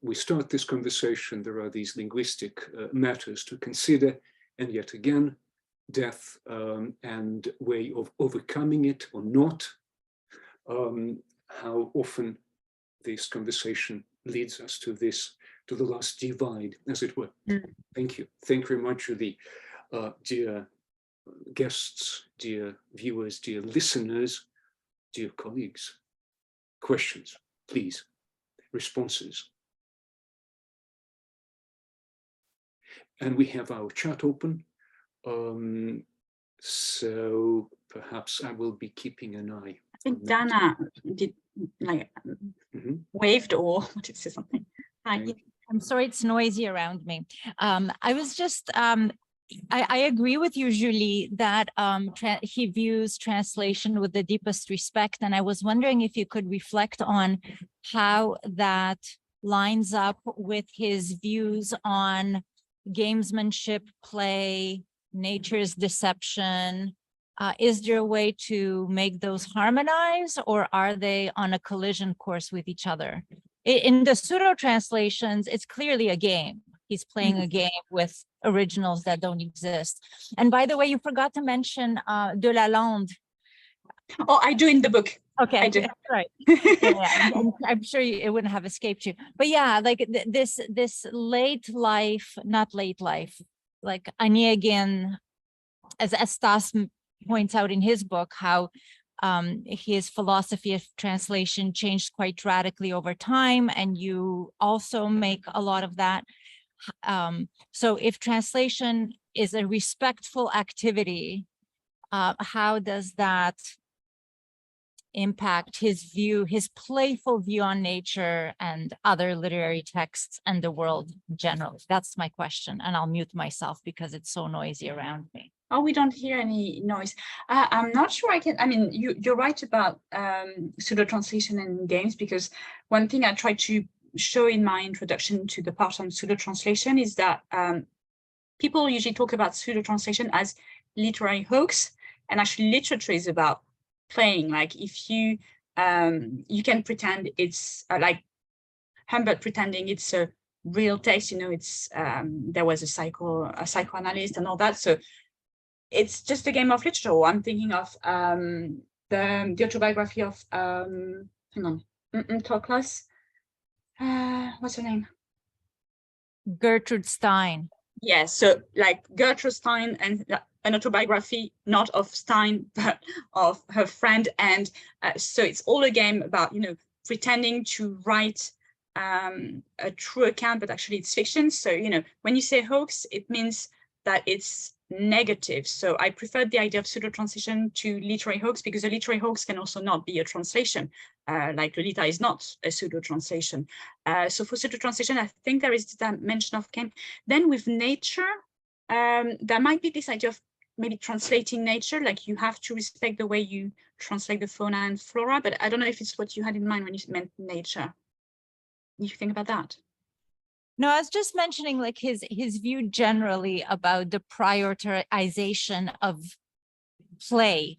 we start this conversation, there are these linguistic matters to consider, and yet again, death and way of overcoming it or not, how often this conversation leads us to the last divide, as it were. Thank you. Thank you very much, Julie. Dear guests, dear viewers, dear listeners, dear colleagues, questions, please, responses. And we have our chat open. So perhaps I will be keeping an eye. I think Dana did waved or wanted to say something. Hi. I'm sorry, it's noisy around me. I was just, I agree with you, Julie, that he views translation with the deepest respect. And I was wondering if you could reflect on how that lines up with his views on gamesmanship, play, nature's deception. Is there a way to make those harmonize, or are they on a collision course with each other? In the pseudo translations, it's clearly a game. He's playing a game with originals that don't exist. And by the way, you forgot to mention De Lalande. Oh, I do in the book. Okay, I do. Right. Yeah, I'm sure it wouldn't have escaped you. But yeah, like this late life, not late life, like Onegin, as Stas points out in his book, how his philosophy of translation changed quite radically over time, and you also make a lot of that. So if translation is a respectful activity, how does that impact his view, his playful view on nature and other literary texts and the world in general? That's my question, and I'll mute myself because it's so noisy around me. Oh, we don't hear any noise. I'm not sure I can, I mean, you're right about pseudo translation in games, because one thing I try to show in my introduction to the part on pseudo translation is that people usually talk about pseudo translation as literary hoax, and actually literature is about playing. Like if you you can pretend it's like Humbert pretending it's a real text, you know, it's there was a psychoanalyst and all that. So it's just a game of literature. I'm thinking of the autobiography of hang on, Toklas. What's her name? Gertrude Stein. Yes, so like Gertrude Stein, and an autobiography, not of Stein, but of her friend. And so it's all a game about, you know, pretending to write a true account, but actually it's fiction. So, you know, when you say hoax, it means that it's negative. So I preferred the idea of pseudo translation to literary hoax, because a literary hoax can also not be a translation. Like Lolita is not a pseudo translation. So for pseudo translation, I think there is that mention of game. Then with nature, there might be this idea of maybe translating nature, like you have to respect the way you translate the fauna and flora, but I don't know if it's what you had in mind when you meant nature. You think about that? No, I was just mentioning like his view generally about the prioritization of play,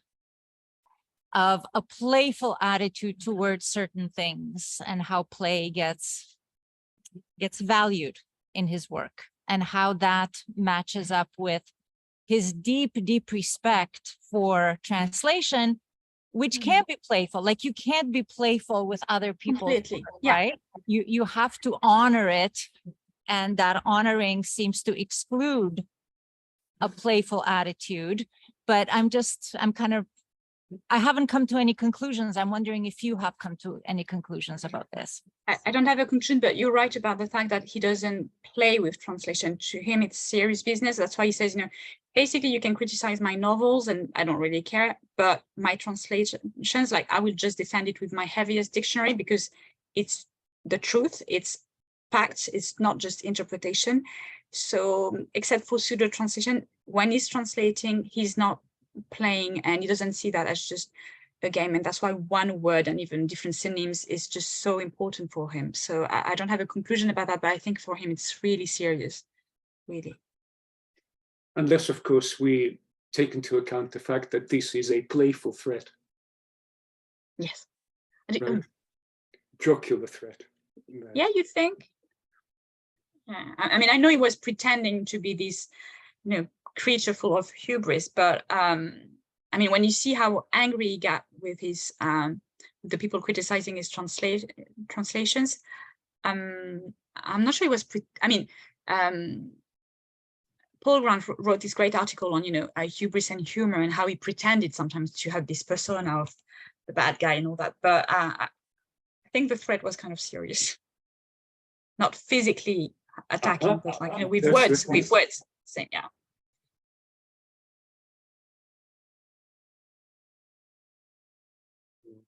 of a playful attitude towards certain things, and how play gets valued in his work, and how that matches up with his deep respect for translation, which can't be playful. Like you can't be playful with other people, right? Yeah. You have to honor it, and that honoring seems to exclude a playful attitude. But I haven't come to any conclusions. I'm wondering if you have come to any conclusions about this. I don't have a conclusion, but you're right about the fact that he doesn't play with translation. To him, it's serious business. That's why he says, you know, basically you can criticize my novels and I don't really care, but my translations, like I will just defend it with my heaviest dictionary, because it's the truth, it's facts, it's not just interpretation. So except for pseudo translation, when he's translating, he's not playing, and he doesn't see that as just a game, and that's why one word and even different synonyms is just so important for him. So I don't have a conclusion about that, but I think for him it's really serious, really. Unless, of course, we take into account the fact that this is a playful threat. Yes. Right? Jocular threat. Yeah, you think? Yeah. I mean, I know he was pretending to be this, you know, creature full of hubris, but I mean, when you see how angry he got with his the people criticizing his translations, I'm not sure he was. Paul Grant wrote this great article on, you know, hubris and humor, and how he pretended sometimes to have this persona of the bad guy and all that. But I think the threat was kind of serious, not physically attacking, but like, you know, with words. Saying, yeah.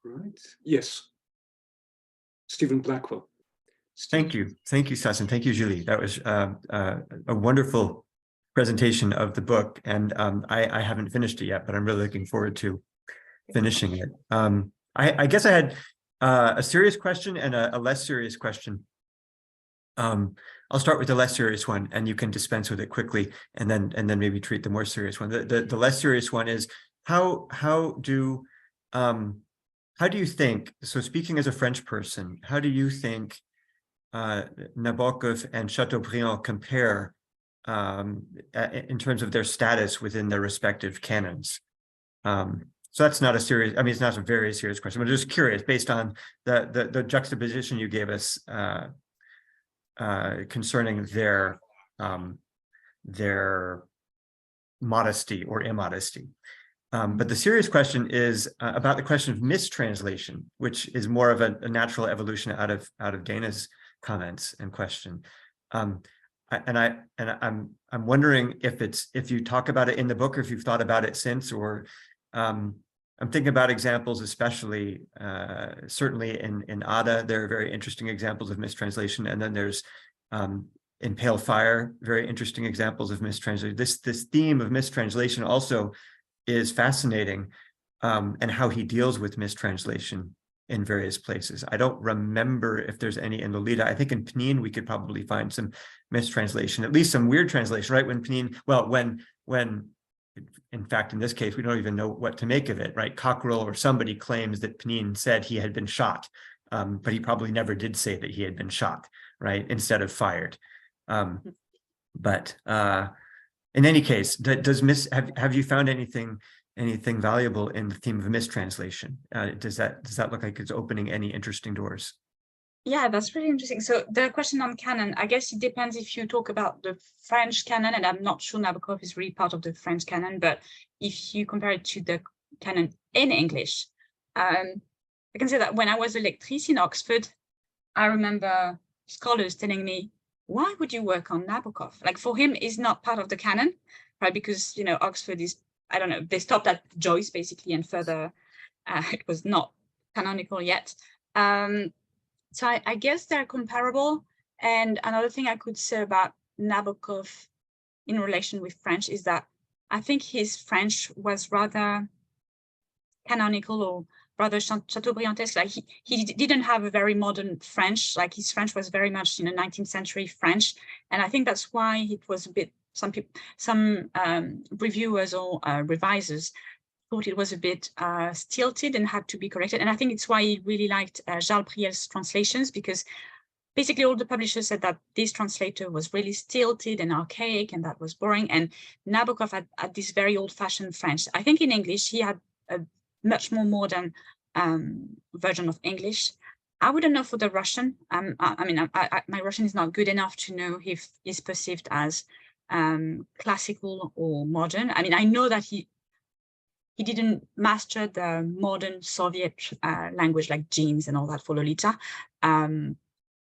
Right. Yes. Stephen Blackwell. Thank you, Sasson. Thank you, Julie. That was a wonderful presentation of the book, and I haven't finished it yet, but I'm really looking forward to finishing it. I guess I had a serious question and a less serious question. I'll start with the less serious one, and you can dispense with it quickly, and then maybe treat the more serious one. The less serious one is how do you think? So speaking as a French person, how do you think Nabokov and Chateaubriand compare in terms of their status within their respective canons? So that's not a serious, I mean, it's not a very serious question, but I'm just curious, based on the juxtaposition you gave us concerning their modesty or immodesty. But the serious question is about the question of mistranslation, which is more of a natural evolution out of Dana's comments and question. I'm wondering if you talk about it in the book, or if you've thought about it since, or I'm thinking about examples, especially certainly in Ada, there are very interesting examples of mistranslation, and then there's in Pale Fire, very interesting examples of mistranslation. This theme of mistranslation also is fascinating, and how he deals with mistranslation in various places. I don't remember if there's any in Lolita. I think in Pnin we could probably find some mistranslation, at least some weird translation, right? When Pnin, well, when in fact, in this case, we don't even know what to make of it, right? Cockerell or somebody claims that Pnin said he had been shot, but he probably never did say that he had been shot, right? Instead of fired. In any case, have you found anything valuable in the theme of mistranslation? Does that look like it's opening any interesting doors? Yeah, that's really interesting. So the question on canon, I guess it depends if you talk about the French canon, and I'm not sure Nabokov is really part of the French canon, but if you compare it to the canon in English, I can say that when I was a lectrice in Oxford, I remember scholars telling me, why would you work on Nabokov? Like, for him, he's not part of the canon, right? Because, you know, Oxford is, I don't know, they stopped at Joyce basically, and further, it was not canonical yet. So I guess they're comparable. And another thing I could say about Nabokov in relation with French is that I think his French was rather canonical, or rather Chateaubriandesque. Like he didn't have a very modern French. Like his French was very much 19th century French, and I think that's why it was a bit. Some reviewers or revisers thought it was a bit stilted and had to be corrected. And I think it's why he really liked Charles Priel's translations, because basically all the publishers said that this translator was really stilted and archaic, and that was boring. And Nabokov had this very old-fashioned French. I think in English he had a much more modern version of English. I wouldn't know for the Russian. My Russian is not good enough to know if he's perceived as classical or modern. I mean, I know that he didn't master the modern Soviet language like jeans and all that for Lolita.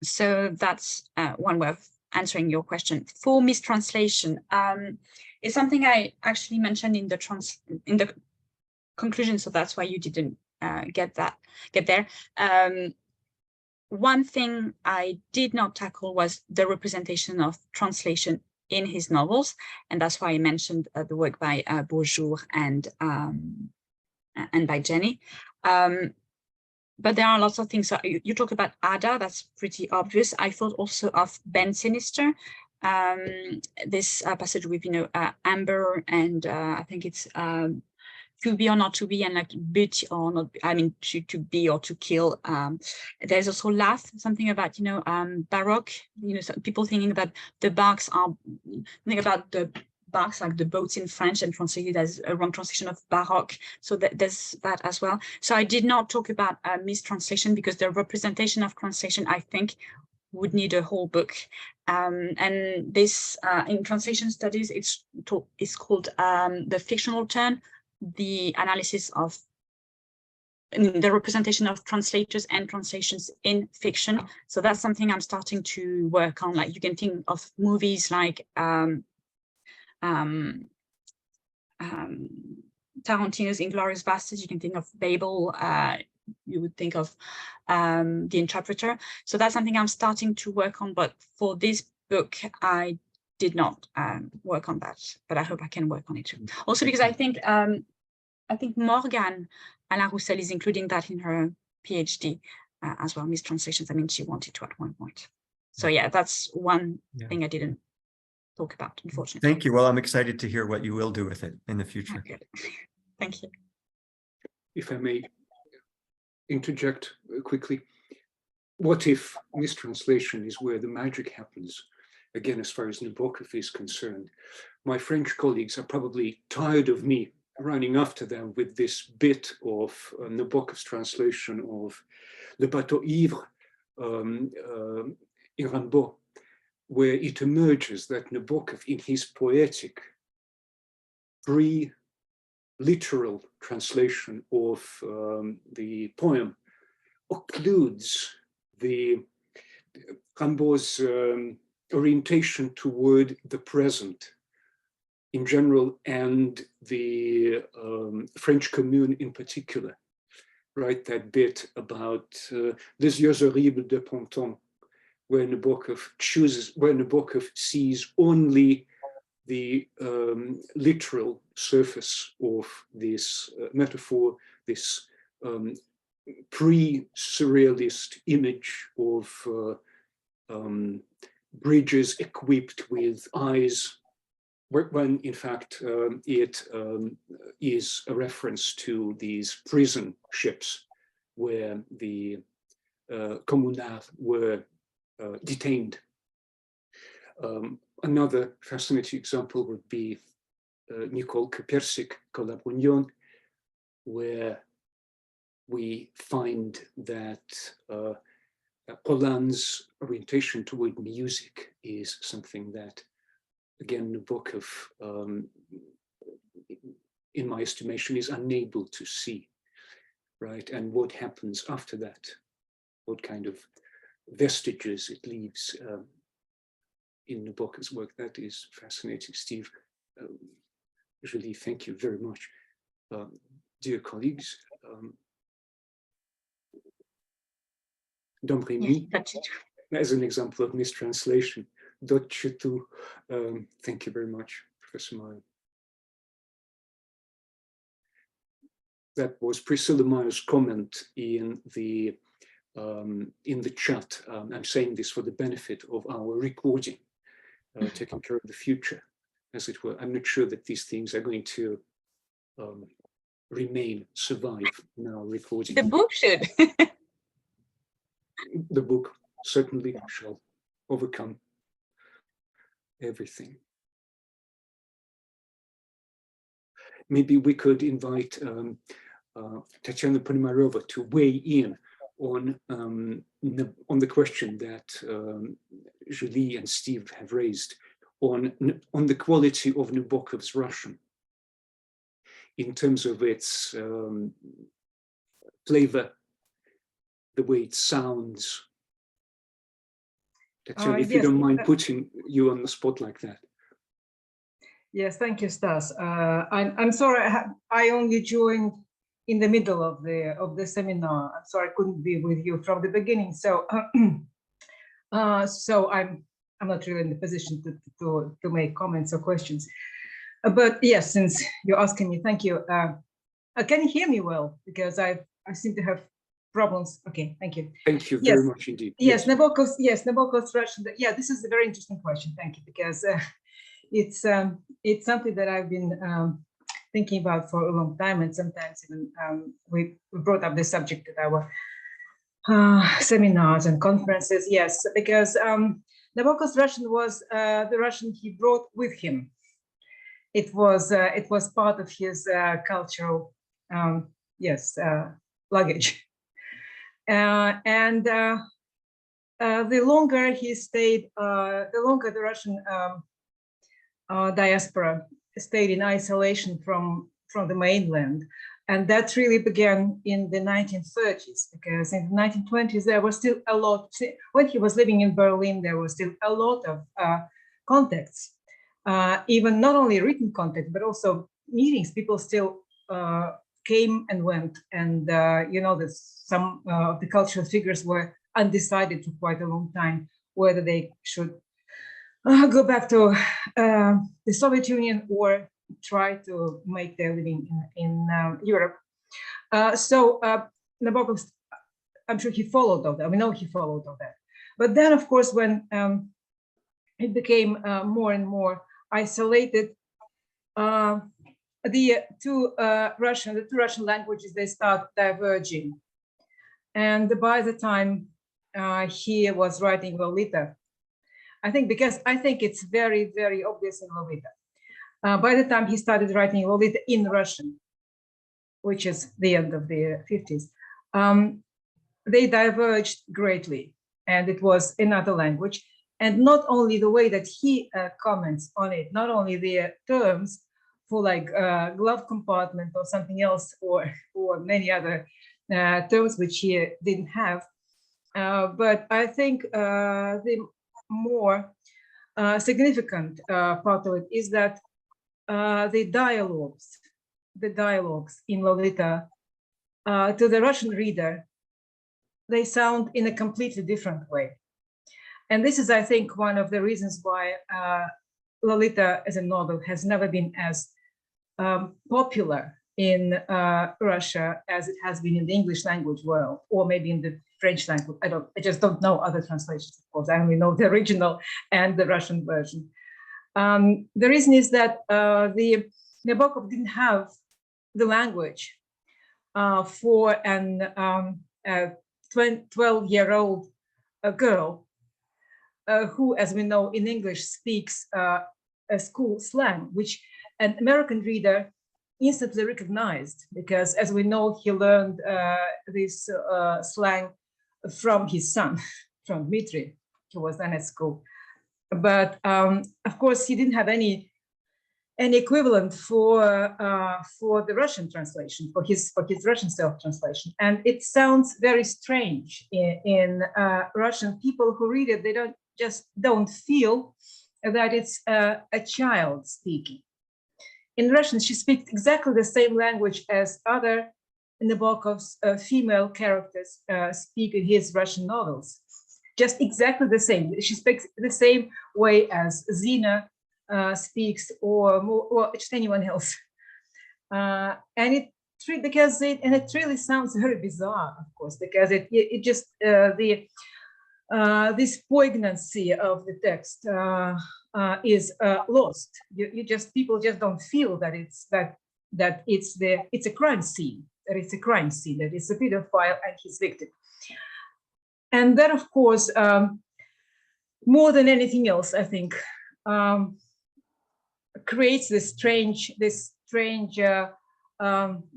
So that's one way of answering your question. For mistranslation, it's something I actually mentioned in the conclusion, so that's why you didn't get there. One thing I did not tackle was the representation of translation in his novels, and that's why I mentioned the work by Beaujour and by Jenny. But there are lots of things. So you talk about Ada, that's pretty obvious. I thought also of Ben Sinister, this passage with Amber, and I think it's to be or not to be, and like bit or not, I mean to be or to kill. There's also Laugh, something about Baroque, people thinking that the barks are thinking about the barks like the boats in French and translated as a wrong translation of Baroque. So there's that as well. So I did not talk about mistranslation, because the representation of translation, I think, would need a whole book. And this in translation studies, it's called the fictional turn, the analysis of the representation of translators and translations in fiction. So that's something I'm starting to work on. Like you can think of movies like Tarantino's Inglourious Basterds. You can think of Babel. You would think of The Interpreter. So that's something I'm starting to work on. But for this book, I did not work on that, but I hope I can work on it too. Also because I think Morgane Alain Roussel is including that in her PhD as well, mistranslations. I mean, she wanted to at one point. So yeah, that's one thing I didn't talk about, unfortunately. Thank you. Well, I'm excited to hear what you will do with it in the future. Okay. Thank you. If I may interject quickly, what if mistranslation is where the magic happens? Again, as far as Nabokov is concerned, my French colleagues are probably tired of me running after them with this bit of Nabokov's translation of Le Bateau Ivre, in Rimbaud, where it emerges that Nabokov, in his poetic literal translation of the poem occludes the Rimbaud's orientation toward the present in general and the French Commune in particular. Right, that bit about Les yeux horribles de Ponton, where Nabokov sees only the literal surface of this metaphor, this pre-surrealist image of bridges equipped with eyes, when in fact it is a reference to these prison ships where the communards were detained. Another fascinating example would be Nicole Kepersik, La Brugnon, where we find that Roland's orientation toward music is something that, again, Nabokov, in my estimation, is unable to see, right? And what happens after that, what kind of vestiges it leaves in Nabokov's work. That is fascinating, Steve. Julie, thank you very much. Dear colleagues, Dombremy, as an example of mistranslation, thank you very much, Professor Meyer. That was Priscilla Meyer's comment in the chat. I'm saying this for the benefit of our recording, taking care of the future, as it were. I'm not sure that these things are going to survive in our recording. The book should. The book certainly shall overcome everything. Maybe we could invite Tatiana Ponomarova to weigh in on the question that Julie and Steve have raised on the quality of Nabokov's Russian in terms of its flavor, the way it sounds. Tatiana, if you don't mind putting you on the spot like that. Yes, thank you, Stas. I'm sorry, I only joined in the middle of the seminar, so I couldn't be with you from the beginning. So, so I'm not really in the position to make comments or questions. But yes, since you're asking me, thank you. Can you hear me well? Because I seem to have problems. Okay, thank you. Thank you very much indeed. Yes, Nabokov's Russian. Yeah, this is a very interesting question. Thank you, because it's something that I've been thinking about for a long time, and sometimes even we brought up this subject at our seminars and conferences. Yes, because Nabokov's Russian was the Russian he brought with him. It was part of his cultural luggage, and the longer he stayed, the longer the Russian diaspora stayed in isolation from the mainland. And that really began in the 1930s, because in the 1920s, there was still a lot, when he was living in Berlin, there was still a lot of contacts, even not only written contact, but also meetings. People still came and went. And, you know, that some of the cultural figures were undecided for quite a long time, whether they should go back to the Soviet Union or try to make their living in Europe. So Nabokov, I'm sure he followed all that. We know he followed all that. But then, of course, when it became more and more isolated, the two Russian languages, they start diverging. And by the time he was writing Lolita, I think it's very, very obvious in Lolita. By the time he started writing Lolita in Russian, which is the end of the 50s, they diverged greatly, and it was another language. And not only the way that he comments on it, not only the terms, like glove compartment or something else, or many other terms which he didn't have. But I think the more significant part of it is that the dialogues in Lolita to the Russian reader, they sound in a completely different way. And this is, I think, one of the reasons why Lolita as a novel has never been as popular in Russia as it has been in the English language world, or maybe in the French language. I just don't know other translations, of course. I only know the original and the Russian version. The reason is that the Nabokov didn't have the language for an 12-year-old girl who, as we know in English, speaks a school slang, which an American reader instantly recognized, because, as we know, he learned this slang from his son, from Dmitry, who was then at school. But of course, he didn't have any equivalent for the Russian translation, for his Russian self-translation, and it sounds very strange in Russian. People who read it, they don't feel that it's a child speaking. In Russian, she speaks exactly the same language as other Nabokov's female characters speak in his Russian novels. Just exactly the same. She speaks the same way as Zina speaks, or just anyone else. And it really sounds very bizarre, of course, because it just this poignancy of the text is lost. People just don't feel that it's a crime scene. That it's a crime scene. That it's a pedophile and his victim. And that, of course, more than anything else, I think, creates this strange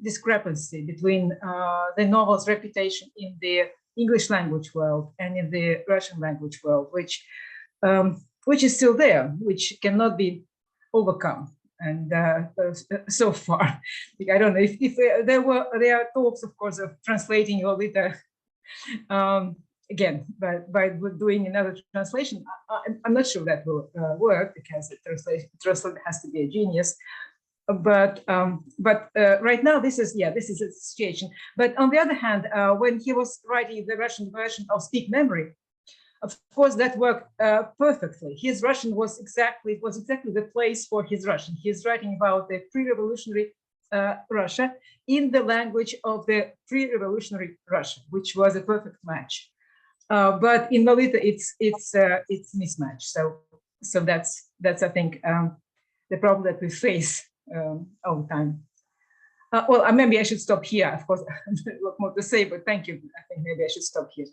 discrepancy between the novel's reputation in the English language world and in the Russian language world, which is still there, which cannot be overcome. And so far, I don't know if there are talks, of course, of translating Lolita again by doing another translation. I'm not sure that will work, because the translator has to be a genius. But right now, this is a situation. But on the other hand, when he was writing the Russian version of Speak Memory, of course, that worked perfectly. His Russian was exactly the place for his Russian. He's writing about the pre-revolutionary Russia in the language of the pre-revolutionary Russia, which was a perfect match. But in Lolita, it's mismatched. So that's I think the problem that we face all the time. Well, maybe I should stop here. Of course, a lot more to say, but thank you. I think maybe I should stop here.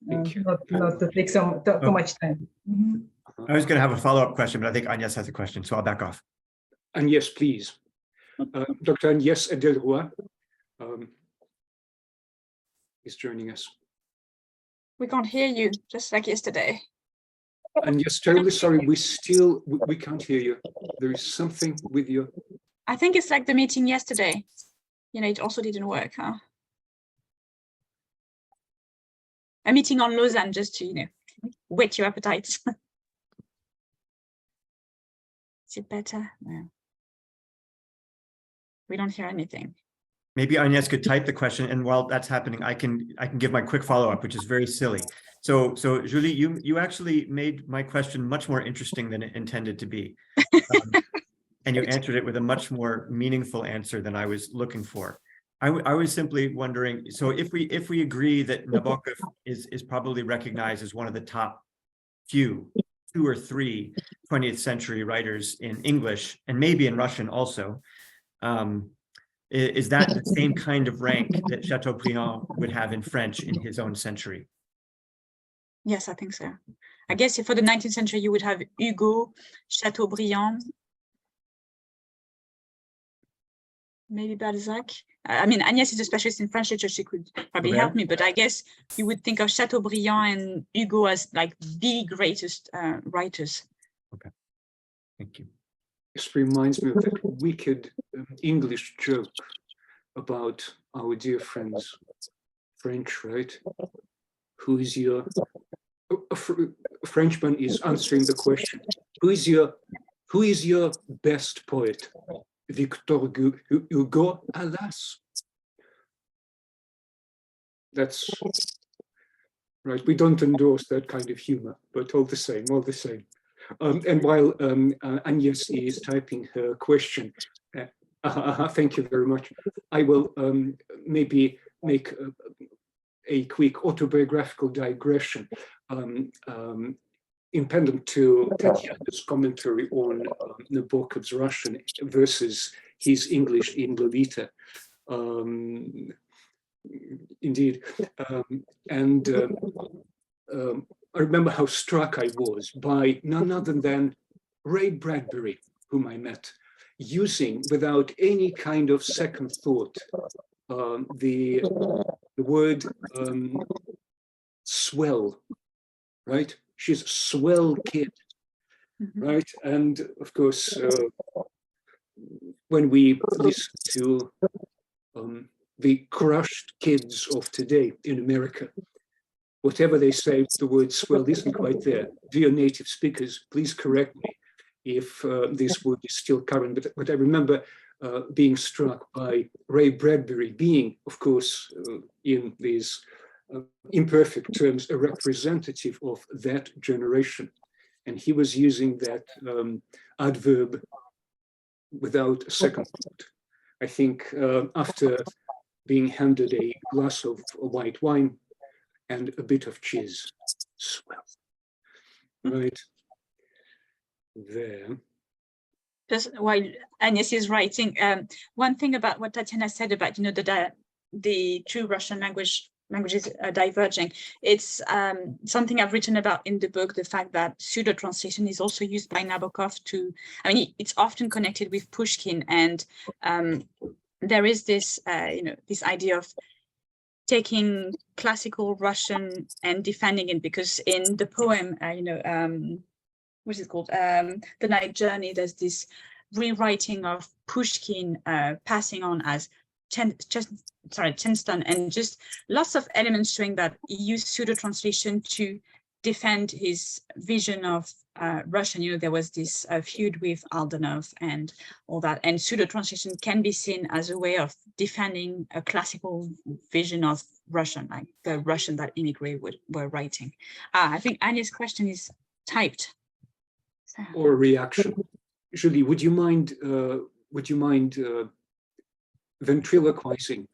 Thank you. Not to take too much time. Mm-hmm. I was going to have a follow-up question, but I think Agnes has a question, so I'll back off. Agnes, please. Dr. Agnes Edelroy is joining us. We can't hear you, just like yesterday. Agnes, terribly sorry, we can't hear you. There is something with you. I think it's like the meeting yesterday. It also didn't work, huh? A meeting on Lausanne, just to, whet your appetite. Is it better? No. We don't hear anything. Maybe Agnes could type the question, and while that's happening, I can give my quick follow-up, which is very silly. So Julie, you actually made my question much more interesting than it intended to be. And you answered it with a much more meaningful answer than I was looking for. I was simply wondering, so if we agree that Nabokov is probably recognized as one of the top few, 2 or 3 20th century writers in English, and maybe in Russian also, is that the same kind of rank that Chateaubriand would have in French in his own century? Yes, I think so. I guess for the 19th century, you would have Hugo, Chateaubriand, maybe Balzac. I mean, Agnes is a specialist in French literature. She could probably help me, but I guess you would think of Chateaubriand and Hugo as like the greatest writers. Okay, thank you. This reminds me of that wicked English joke about our dear friends, French, right? Who is your, a Frenchman is answering the question, who is your best poet? Victor Hugo, alas. That's right, we don't endorse that kind of humor, but all the same, all the same. And while Agnes is typing her question, thank you very much. I will maybe make a quick autobiographical digression independent to Tatiana's commentary on Nabokov's Russian versus his English in Lolita. Indeed. I remember how struck I was by none other than Ray Bradbury, whom I met, using without any kind of second thought the word swell, right? She's a swell kid, right? And of course, when we listen to the crushed kids of today in America, whatever they say, the word swell isn't quite there. Dear native speakers, please correct me if this word is still current. But I remember being struck by Ray Bradbury being, of course, in these imperfect terms, a representative of that generation. And he was using that adverb without a second thought. I think after being handed a glass of white wine and a bit of cheese. Swell. Right there. Just while Agnes is writing, one thing about what Tatiana said about, the two Russian languages are diverging. It's something I've written about in the book, the fact that pseudo-translation is also used by Nabokov to, it's often connected with Pushkin, and there is this, this idea of taking classical Russian and defending it, because in the poem, what's it called? The Night Journey, there's this rewriting of Pushkin passing on as Chenston, and just lots of elements showing that he used pseudo-translation to defend his vision of Russian. There was this feud with Aldenov and all that, and pseudo-translation can be seen as a way of defending a classical vision of Russian, like the Russian that immigrants were writing. I think Anya's question is typed. So. Or reaction. Julie, would you mind ventriloquizing?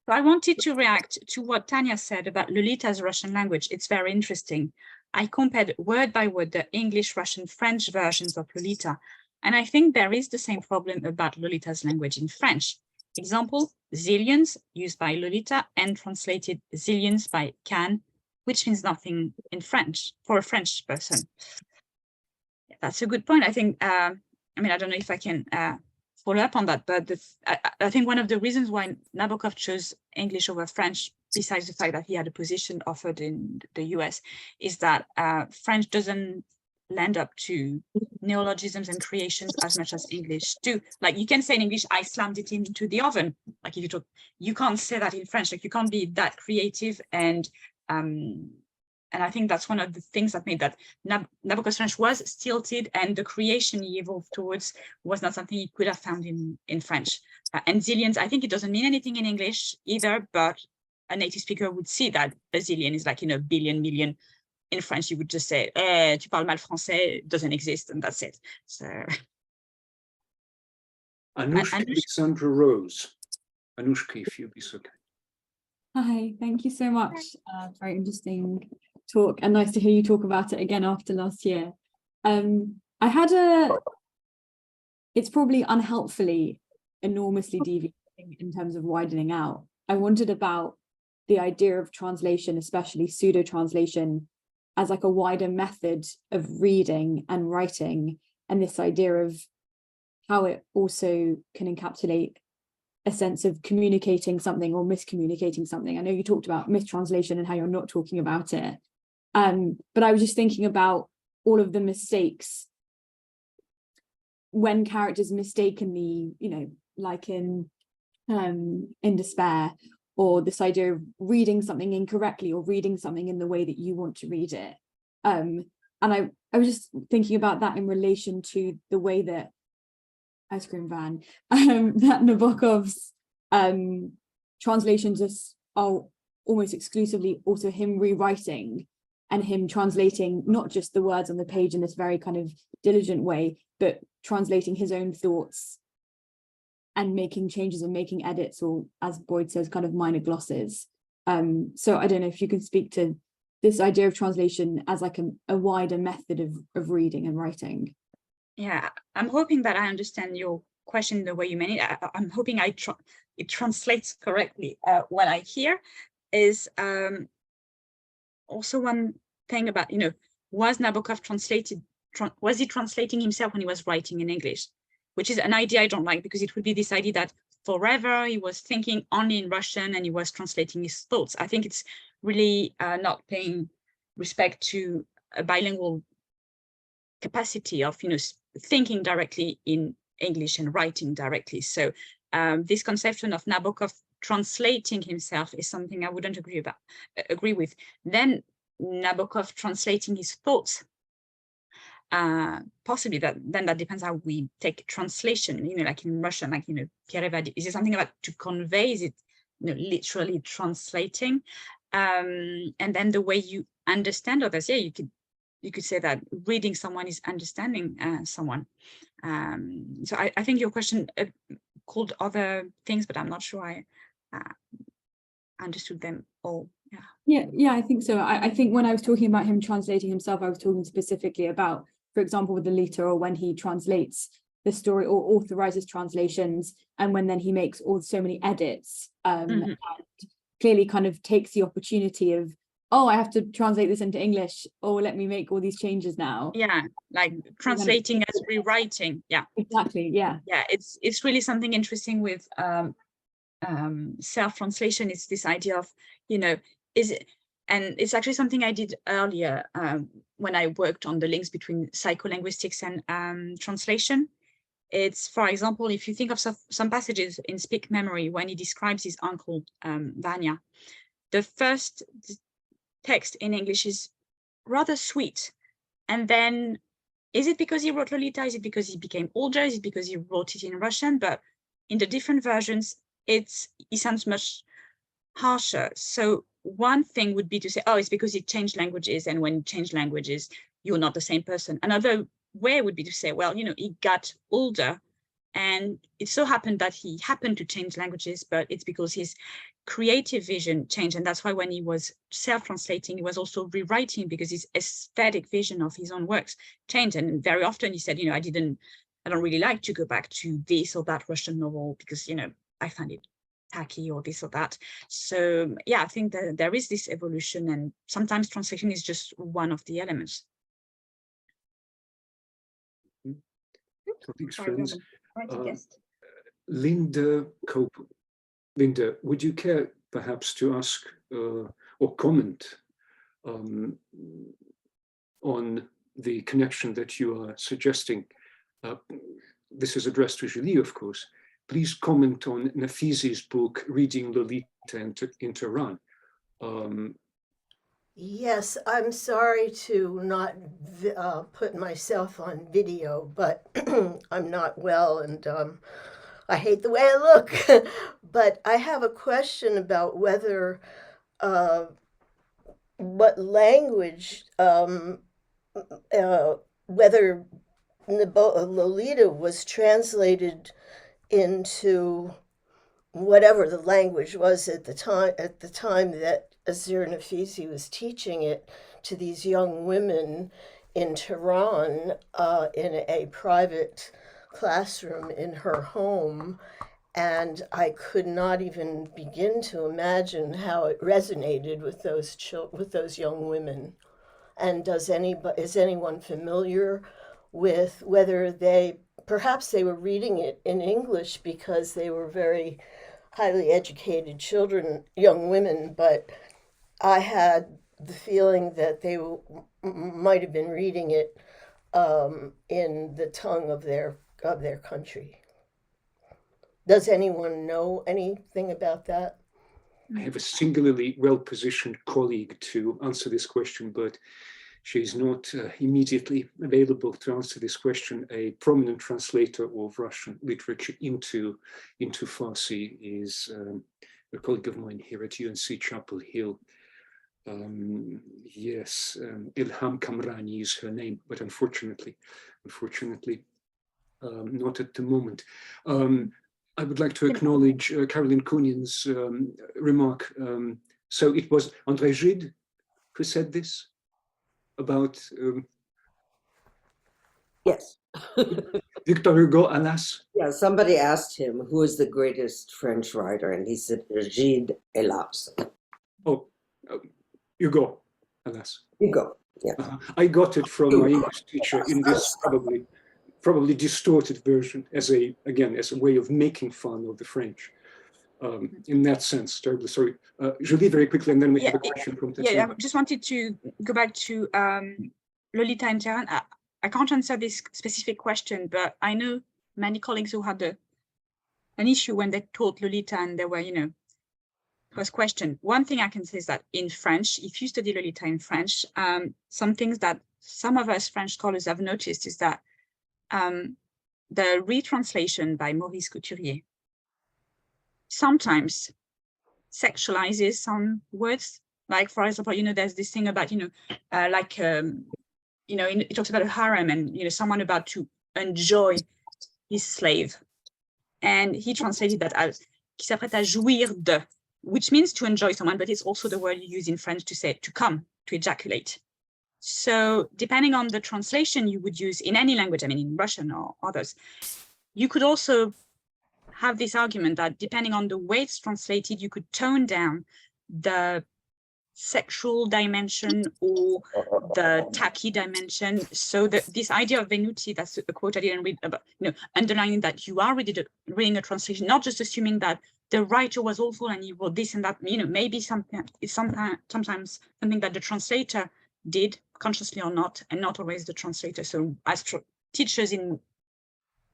So I wanted to react to what Tanya said about Lolita's Russian language. It's very interesting. I compared word by word the English, Russian, French versions of Lolita, and I think there is the same problem about Lolita's language in French. Example, zillions used by Lolita and translated zillions by Can, which means nothing in French for a French person. That's a good point. I think, I don't know if I can follow up on that, but I think one of the reasons why Nabokov chose English over French, besides the fact that he had a position offered in the US, is that French doesn't lend up to neologisms and creations as much as English do. Like, you can say in English, I slammed it into the oven. Like, if you talk, you can't say that in French. Like, you can't be that creative, and I think that's one of the things that made that Nabokov's French was stilted, and the creation he evolved towards was not something he could have found in French. And zillions, I think it doesn't mean anything in English either, but a native speaker would see that a zillion is like, billion, million. In French, you would just say, tu parles mal français, it doesn't exist, and that's it. So. Anushka Alexandra Rose. Anushka, if you'd be so kind. Hi, thank you so much. Very interesting talk, and nice to hear you talk about it again after last year. I had it's probably unhelpfully enormously deviating in terms of widening out. I wondered about the idea of translation, especially pseudo-translation, as like a wider method of reading and writing, and this idea of how it also can encapsulate a sense of communicating something or miscommunicating something. I know you talked about mistranslation and how you're not talking about it, but I was just thinking about all of the mistakes when characters mistakenly, like in Despair, or this idea of reading something incorrectly or reading something in the way that you want to read it. And I was just thinking about that in relation to the way that Ice Cream Van, that Nabokov's translations are almost exclusively also him rewriting and him translating not just the words on the page in this very kind of diligent way, but translating his own thoughts and making changes and making edits, or as Boyd says, kind of minor glosses. So I don't know if you can speak to this idea of translation as like a wider method of reading and writing. Yeah, I'm hoping that I understand your question the way you mean it. I'm hoping it translates correctly. What I hear is also one thing about, was Nabokov was he translating himself when he was writing in English? Which is an idea I don't like, because it would be this idea that forever he was thinking only in Russian and he was translating his thoughts. I think it's really not paying respect to a bilingual capacity of, thinking directly in English and writing directly. So this conception of Nabokov translating himself is something I wouldn't agree with. Then Nabokov translating his thoughts, possibly that depends how we take translation, like in Russian, like, is it something about to convey? Is it, literally translating? And then the way you understand others, yeah, you could say that reading someone is understanding someone. So I think your question called other things, but I'm not sure I understood them all. Yeah, I think so. I think when I was talking about him translating himself, I was talking specifically about, for example, with the Lita, or when he translates the story or authorizes translations, and when then he makes so many edits, and clearly kind of takes the opportunity of, oh, I have to translate this into English, or let me make all these changes now. Yeah, like translating as rewriting. Yeah, exactly. Yeah, it's really something interesting with self-translation. It's this idea of, is it, and it's actually something I did earlier when I worked on the links between psycholinguistics and translation. It's, for example, if you think of some passages in Speak Memory, when he describes his uncle, Vanya, the first text in English is rather sweet. And then, is it because he wrote Lolita? Is it because he became older? Is it because he wrote it in Russian? But in the different versions, he sounds much harsher. So one thing would be to say, oh, it's because he changed languages, and when you change languages, you're not the same person. Another way would be to say, well, he got older, and it so happened that he happened to change languages, but it's because his creative vision changed. And that's why when he was self-translating, he was also rewriting, because his aesthetic vision of his own works changed. And very often he said, I don't really like to go back to this or that Russian novel because, I find it tacky or this or that. So yeah, I think that there is this evolution, and sometimes translation is just one of the elements. Thanks, friends. Linda Cope. Linda, would you care perhaps to ask or comment on the connection that you are suggesting? This is addressed to Julie, of course. Please comment on Nafisi's book, Reading Lolita in Tehran. Yes, I'm sorry to not put myself on video, but I'm not well, and I hate the way I look. But I have a question about whether what language, whether Lolita was translated into whatever the language was at the time that Azir Nafisi was teaching it to these young women in Tehran in a private classroom in her home. And I could not even begin to imagine how it resonated with those young women. And is anyone familiar with whether perhaps they were reading it in English because they were very highly educated young women, but I had the feeling that they might have been reading it in the tongue of their of their country. Does anyone know anything about that? I have a singularly well-positioned colleague to answer this question, but she's not immediately available to answer this question. A prominent translator of Russian literature into Farsi is a colleague of mine here at UNC Chapel Hill. Yes, Ilham Kamrani is her name, but unfortunately, not at the moment. I would like to acknowledge Caroline Kunin's remark. So it was André Gide who said this about Yes. Victor Hugo, alas. Yeah, somebody asked him who is the greatest French writer, and he said Gide, hélas. Oh, Hugo, alas. Hugo, yeah. I got it from my English teacher in this probably distorted version as a way of making fun of the French. In that sense, terribly sorry. Julie, very quickly, and then we have a question from Tatiana. Yeah, I just wanted to go back to Lolita and Taran. I can't answer this specific question, but I know many colleagues who had an issue when they taught Lolita and they were, it was questioned. One thing I can say is that in French, if you study Lolita in French, some things that some of us French scholars have noticed is that the retranslation by Maurice Couturier sometimes sexualizes some words. Like, for example, there's this thing about, it talks about a harem and, someone about to enjoy his slave. And he translated that as qui s'apprête à jouir de, which means to enjoy someone, but it's also the word you use in French to say to come, to ejaculate. So depending on the translation you would use in any language, I mean, in Russian or others, you could also have this argument that depending on the way it's translated, you could tone down the sexual dimension or the tacky dimension. So this idea of venuti, that's a quote I didn't read about, underlining that you are reading a translation, not just assuming that the writer was awful and he wrote this and that, maybe it's sometimes something that the translator did, consciously or not, and not always the translator. So as teachers,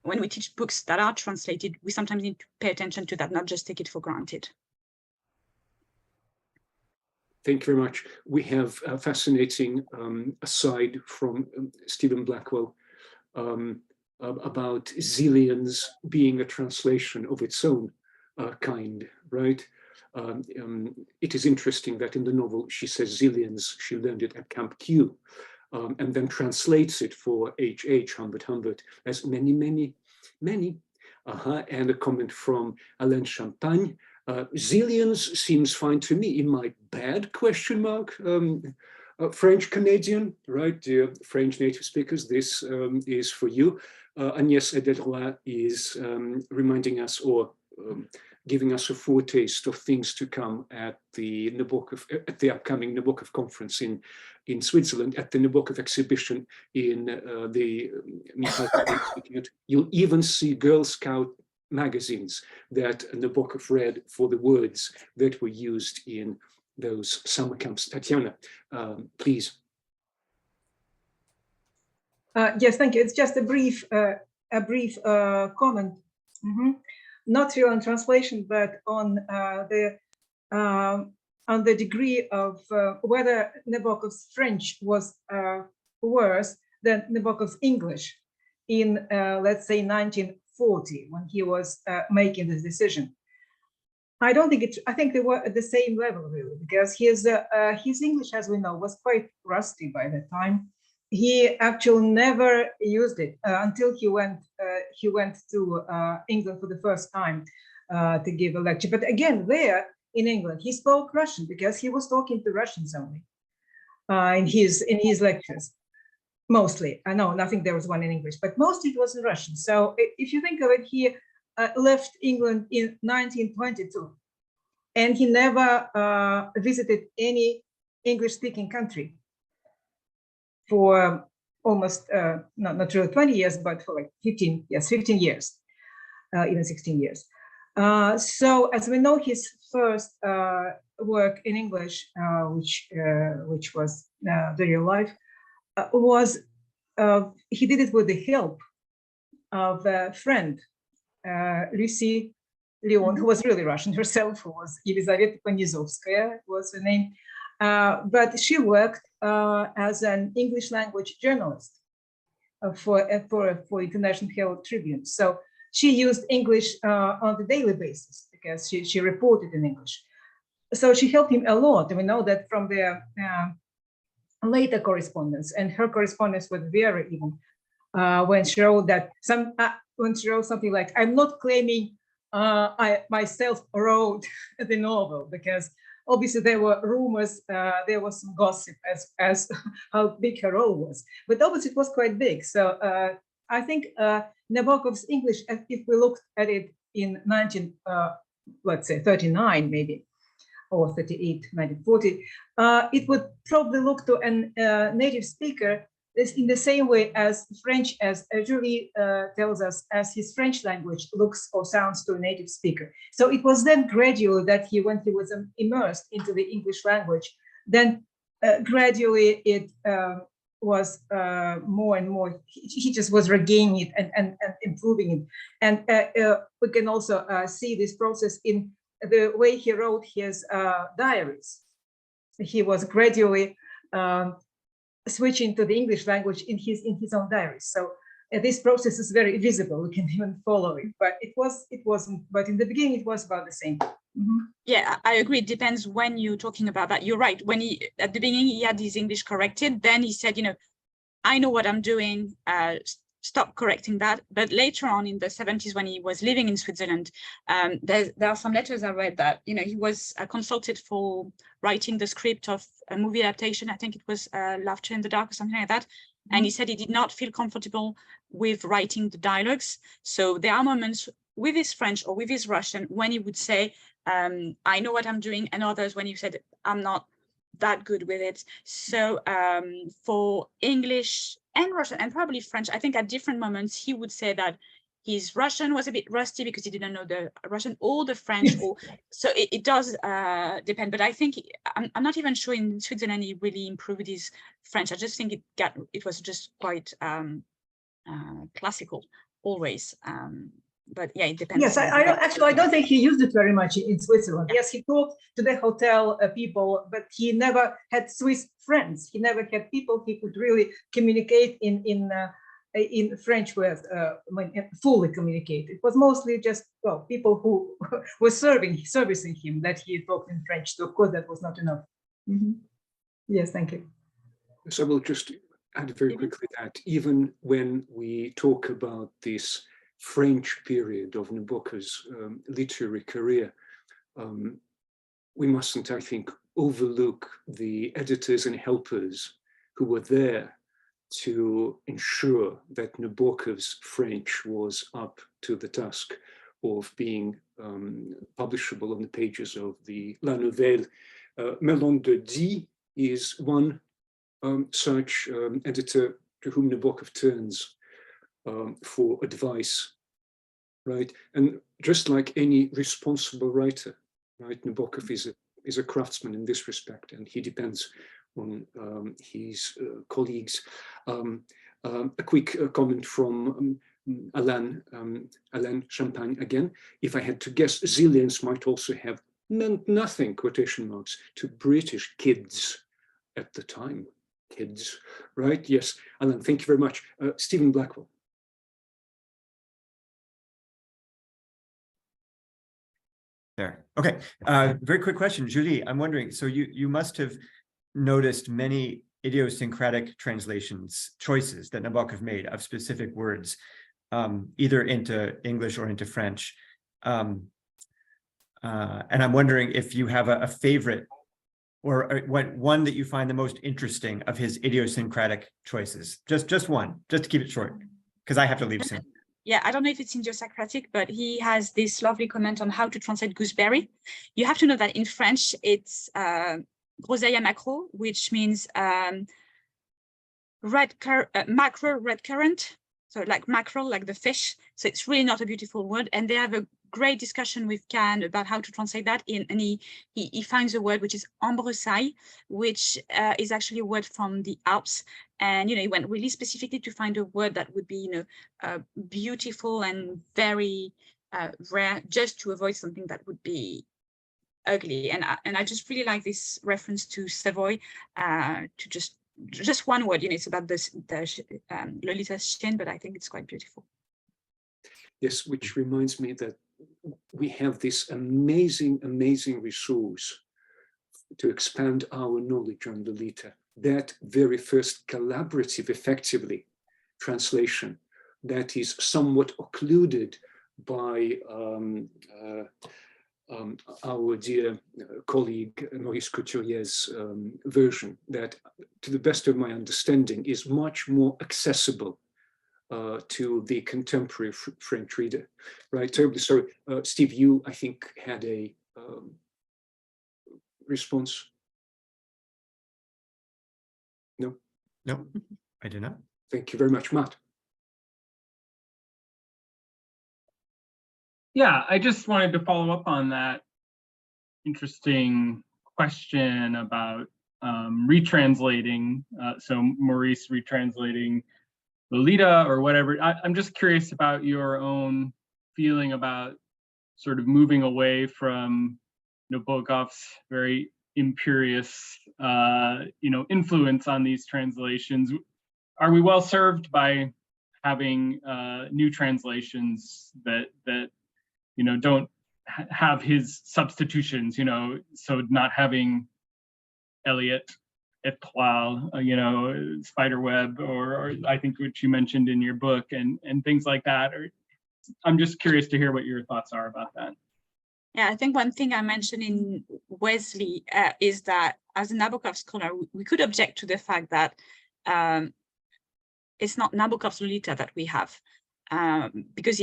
when we teach books that are translated, we sometimes need to pay attention to that, not just take it for granted. Thank you very much. We have a fascinating aside from Stephen Blackwell about zillions being a translation of its own kind, right? It is interesting that in the novel she says zillions, she learned it at Camp Q, and then translates it for HH, 100, as many, many, many. And a comment from Alain Champagne, zillions seems fine to me. Am I bad, question mark? French Canadian, right, dear French native speakers, this is for you. Agnès Edelroy is reminding us or giving us a foretaste of things to come at the upcoming Nabokov conference in Switzerland, at the Nabokov exhibition in the You'll even see Girl Scout magazines that Nabokov read for the words that were used in those summer camps. Tatiana, please. Yes, thank you. It's just a brief comment. Not really on translation, but on the degree of whether Nabokov's French was worse than Nabokov's English in, let's say, 1940, when he was making this decision. I don't think I think they were at the same level, really, because his English, as we know, was quite rusty by that time. He actually never used it until he went to England for the first time to give a lecture. But again, there in England, he spoke Russian because he was talking to Russians only in his lectures. Mostly, I know nothing. There was one in English, but mostly it was in Russian. So if you think of it, he left England in 1922, and he never visited any English-speaking country for almost not really 20 years, but for like 15 years, even 16 years. So as we know, his first work in English, which was The Real Life, was he did it with the help of a friend, Lucy Leon, who was really Russian herself, who was Elizaveta Ponizovskaya was her name. But she worked as an English language journalist for International Herald Tribune. So she used English on a daily basis because she reported in English. So she helped him a lot. And we know that from their later correspondence, and her correspondence was very even when she wrote that when she wrote something like, "I'm not claiming I myself wrote the novel," because obviously there were rumors, there was some gossip as how big her role was, but obviously it was quite big. So I think Nabokov's English, if we looked at it in 1939 maybe, or 38, 1940, it would probably look to a native speaker in the same way as French, as Julie tells us, as his French language looks or sounds to a native speaker. So it was then gradually that when he was immersed into the English language, then gradually it was more and more, he just was regaining it and improving it. And we can also see this process in the way he wrote his diaries. He was gradually switching to the English language in his own diaries. So this process is very visible. We can even follow it, but it wasn't. But in the beginning, it was about the same. Mm-hmm. Yeah, I agree. It depends when you're talking about that. You're right. When at the beginning he had his English corrected, then he said, I know what I'm doing. Stop correcting that. But later on in the 70s, when he was living in Switzerland, there are some letters I read that, he was consulted for writing the script of a movie adaptation. I think it was Laughter in the Dark or something like that. Mm-hmm. And he said he did not feel comfortable with writing the dialogues. So there are moments with his French or with his Russian when he would say, I know what I'm doing, and others when he said, I'm not that good with it. So for English and Russian and probably French, I think at different moments he would say that his Russian was a bit rusty because he didn't know the Russian or the French. So it does depend. But I think I'm not even sure in Switzerland he really improved his French. I just think it was just quite classical always. But yeah, it depends. Yes, I don't think he used it very much in Switzerland. Yes, he talked to the hotel people, but he never had Swiss friends. He never had people he could really communicate in French with, fully communicate. It was mostly just people who were servicing him that he talked in French. So of course that was not enough. Mm-hmm. Yes, thank you. So I will just add very quickly that even when we talk about this French period of Nabokov's literary career, we mustn't, I think, overlook the editors and helpers who were there to ensure that Nabokov's French was up to the task of being publishable on the pages of the La Nouvelle. Melon de Die is one such editor to whom Nabokov turns for advice, right? And just like any responsible writer, right, Nabokov is a craftsman in this respect, and he depends on his colleagues. A quick comment from Alain Champagne again. If I had to guess, zillions might also have meant nothing, quotation marks, to British kids at the time. Kids, right? Yes, Alain, thank you very much. Stephen Blackwell. There. Okay. Very quick question, Julie. I'm wondering. So you must have noticed many idiosyncratic choices that Nabokov made of specific words, either into English or into French. And I'm wondering if you have a favorite or one that you find the most interesting of his idiosyncratic choices. Just one, just to keep it short, because I have to leave soon. Yeah, I don't know if it's idiosyncratic, but he has this lovely comment on how to translate gooseberry. You have to know that in French, it's groseille à macro, which means mackerel, red current. So like mackerel, like the fish. So it's really not a beautiful word. And they have a great discussion with Can about how to translate that in, and he finds a word which is embroussaille, which is actually a word from the Alps. And, he went really specifically to find a word that would be, beautiful and very rare, just to avoid something that would be ugly. And I just really like this reference to Savoy, to just one word, it's about the Lolita's shin, but I think it's quite beautiful. Yes, which reminds me that we have this amazing, amazing resource to expand our knowledge on Lolita. That very first collaborative, effectively, translation that is somewhat occluded by our dear colleague Maurice Couturier's version, that, to the best of my understanding, is much more accessible to the contemporary French reader. Right, terribly sorry. Steve, you, I think, had a response? No? No, I do not. Thank you very much, Matt. Yeah, I just wanted to follow up on that interesting question about retranslating. So Maurice retranslating Lolita or whatever. I'm just curious about your own feeling about sort of moving away from Nabokov's very imperious, influence on these translations. Are we well served by having new translations that don't have his substitutions? So not having Eliot et al, Spiderweb, or I think what you mentioned in your book, and things like that. I'm just curious to hear what your thoughts are about that. Yeah, I think one thing I mentioned in Wesley is that as a Nabokov scholar, we could object to the fact that it's not Nabokov's Lolita that we have, because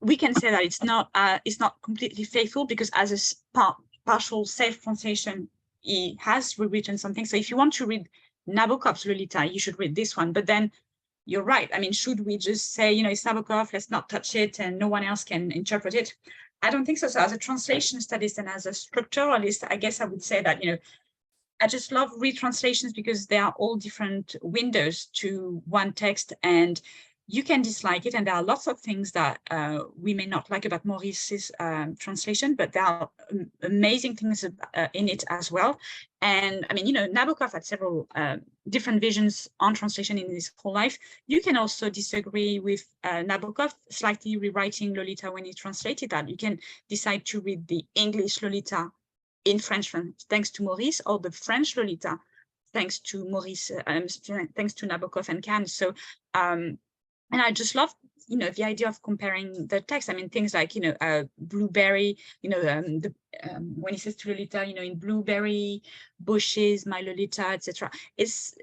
we can say that it's not completely faithful, because as a partial self-translation, he has rewritten something. So if you want to read Nabokov's Lolita, you should read this one. But then you're right. I mean, should we just say, it's Nabokov, let's not touch it and no one else can interpret it? I don't think so. So as a translation studies and as a structuralist, I guess I would say that, I just love retranslations because they are all different windows to one text, and you can dislike it. And there are lots of things that we may not like about Maurice's translation, but there are amazing things in it as well. And I mean, Nabokov had several different visions on translation in his whole life. You can also disagree with Nabokov slightly rewriting Lolita when he translated that. You can decide to read the English Lolita in French, thanks to Maurice, or the French Lolita, thanks to Maurice, thanks to Nabokov and Can. So, and I just love, the idea of comparing the text. I mean, things like, blueberry, when he says to Lolita, in blueberry bushes, my Lolita, etc. It's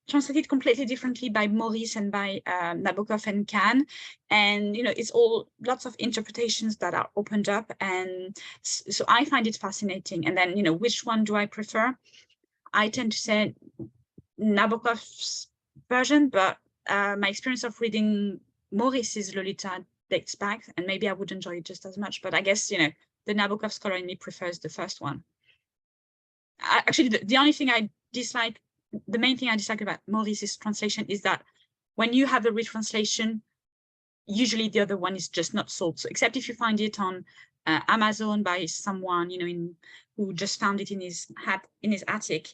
translated completely differently by Maurice and by Nabokov and Can. And, it's all lots of interpretations that are opened up. And so I find it fascinating. And then, which one do I prefer? I tend to say Nabokov's version, but my experience of reading Maurice's Lolita dates back, and maybe I would enjoy it just as much. But I guess, the Nabokov scholar in me prefers the first one. Actually, the only thing I dislike, the main thing I dislike about Maurice's translation is that when you have a retranslation, usually the other one is just not sold. So except if you find it on Amazon by someone, who just found it in his attic,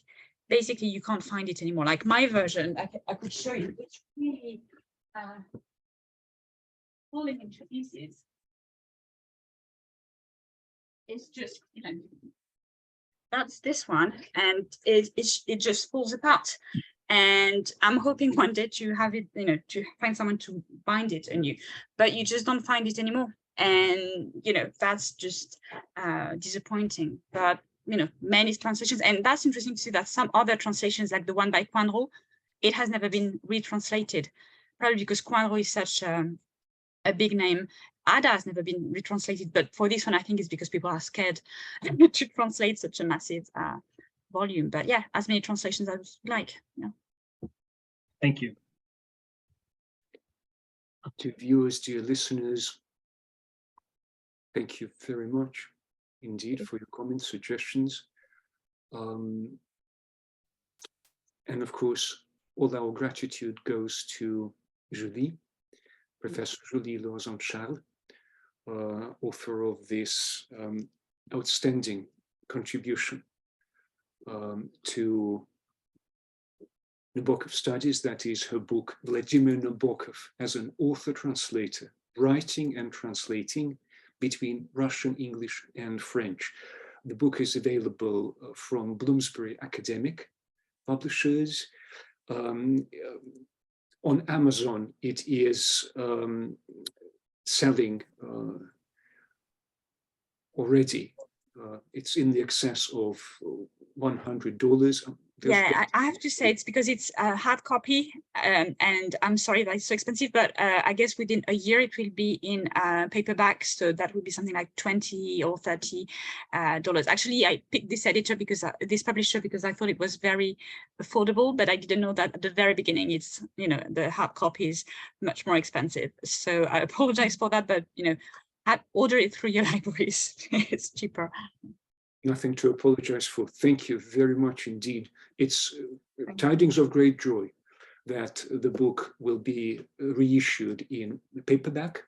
basically you can't find it anymore. Like my version, I could show you. It's really falling into pieces. It's just, that's this one, and it just falls apart. And I'm hoping one day to have it, to find someone to bind it anew, but you just don't find it anymore. And, that's just disappointing. But, many translations, and that's interesting to see that some other translations, like the one by Coinreau, it has never been retranslated, probably because Coinreau is such a big name. Ada has never been retranslated, but for this one, I think it's because people are scared to translate such a massive volume. But yeah, as many translations as I would like. Yeah. Thank you. To viewers, dear listeners, Thank you very much indeed for your comments, suggestions. And of course, all our gratitude goes to Julie, Professor Julie Loison-Charles, author of this outstanding contribution to Nabokov studies. That is her book, Vladimir Nabokov as an author-translator, writing and translating between Russian, English, and French. The book is available from Bloomsbury academic publishers. On Amazon, it is selling already. It's in the excess of $100. Yeah, I have to say it's because it's a hard copy, and I'm sorry that it's so expensive, but I guess within a year it will be in paperback, so that would be something like $20 or $30. Actually, I picked this editor because this publisher because I thought it was very affordable, but I didn't know that at the very beginning it's, you know, the hard copy is much more expensive. So I apologize for that, but you know, order it through your libraries. It's cheaper. Nothing to apologize for. Thank you very much indeed. It's tidings of great joy that the book will be reissued in paperback,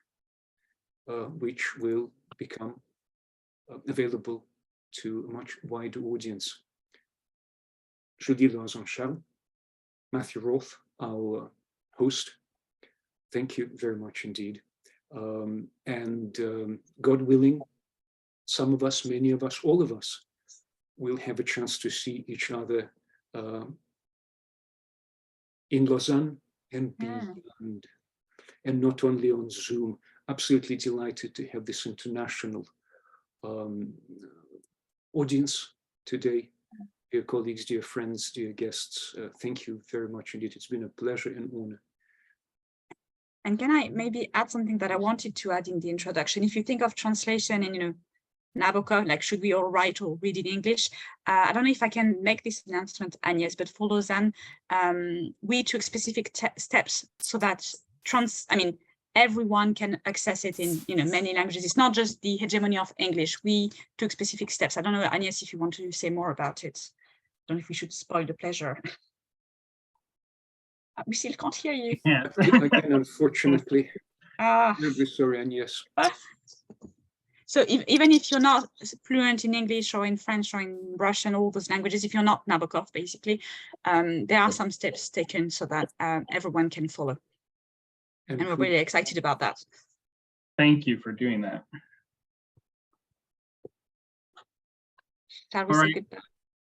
which will become available to a much wider audience. Julie Loison-Charles, Matthew Roth, our host, thank you very much indeed. God willing, some of us, many of us, all of us will have a chance to see each other in Lausanne and beyond, and not only on Zoom. Absolutely delighted to have this international audience today. Dear colleagues, dear friends, dear guests, thank you very much indeed. It's been a pleasure and honor. And can I maybe add something that I wanted to add in the introduction? If you think of translation and, you know, Nabokov, like, should we all write or read in English? I don't know if I can make this announcement, Agnes, but for Lausanne, we took specific steps so that everyone can access it in, you know, many languages. It's not just the hegemony of English. We took specific steps. I don't know, Agnes, if you want to say more about it. I don't know if we should spoil the pleasure. We still can't hear you. Yeah. Again, unfortunately. Very sorry, Agnes. So even if you're not fluent in English or in French or in Russian, all those languages, if you're not Nabokov, basically, there are some steps taken so that everyone can follow. And we're really excited about that. Thank you for doing that. Shall we say goodbye?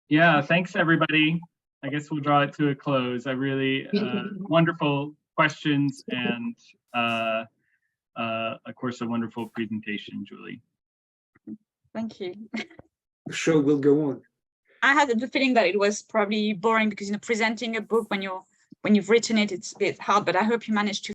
Yeah, thanks everybody. I guess we'll draw it to a close. I really wonderful questions and of course a wonderful presentation, Julie. Thank you. The show will go on. I had the feeling that it was probably boring because, you know, presenting a book when you've written it, it's a bit hard, but I hope you managed to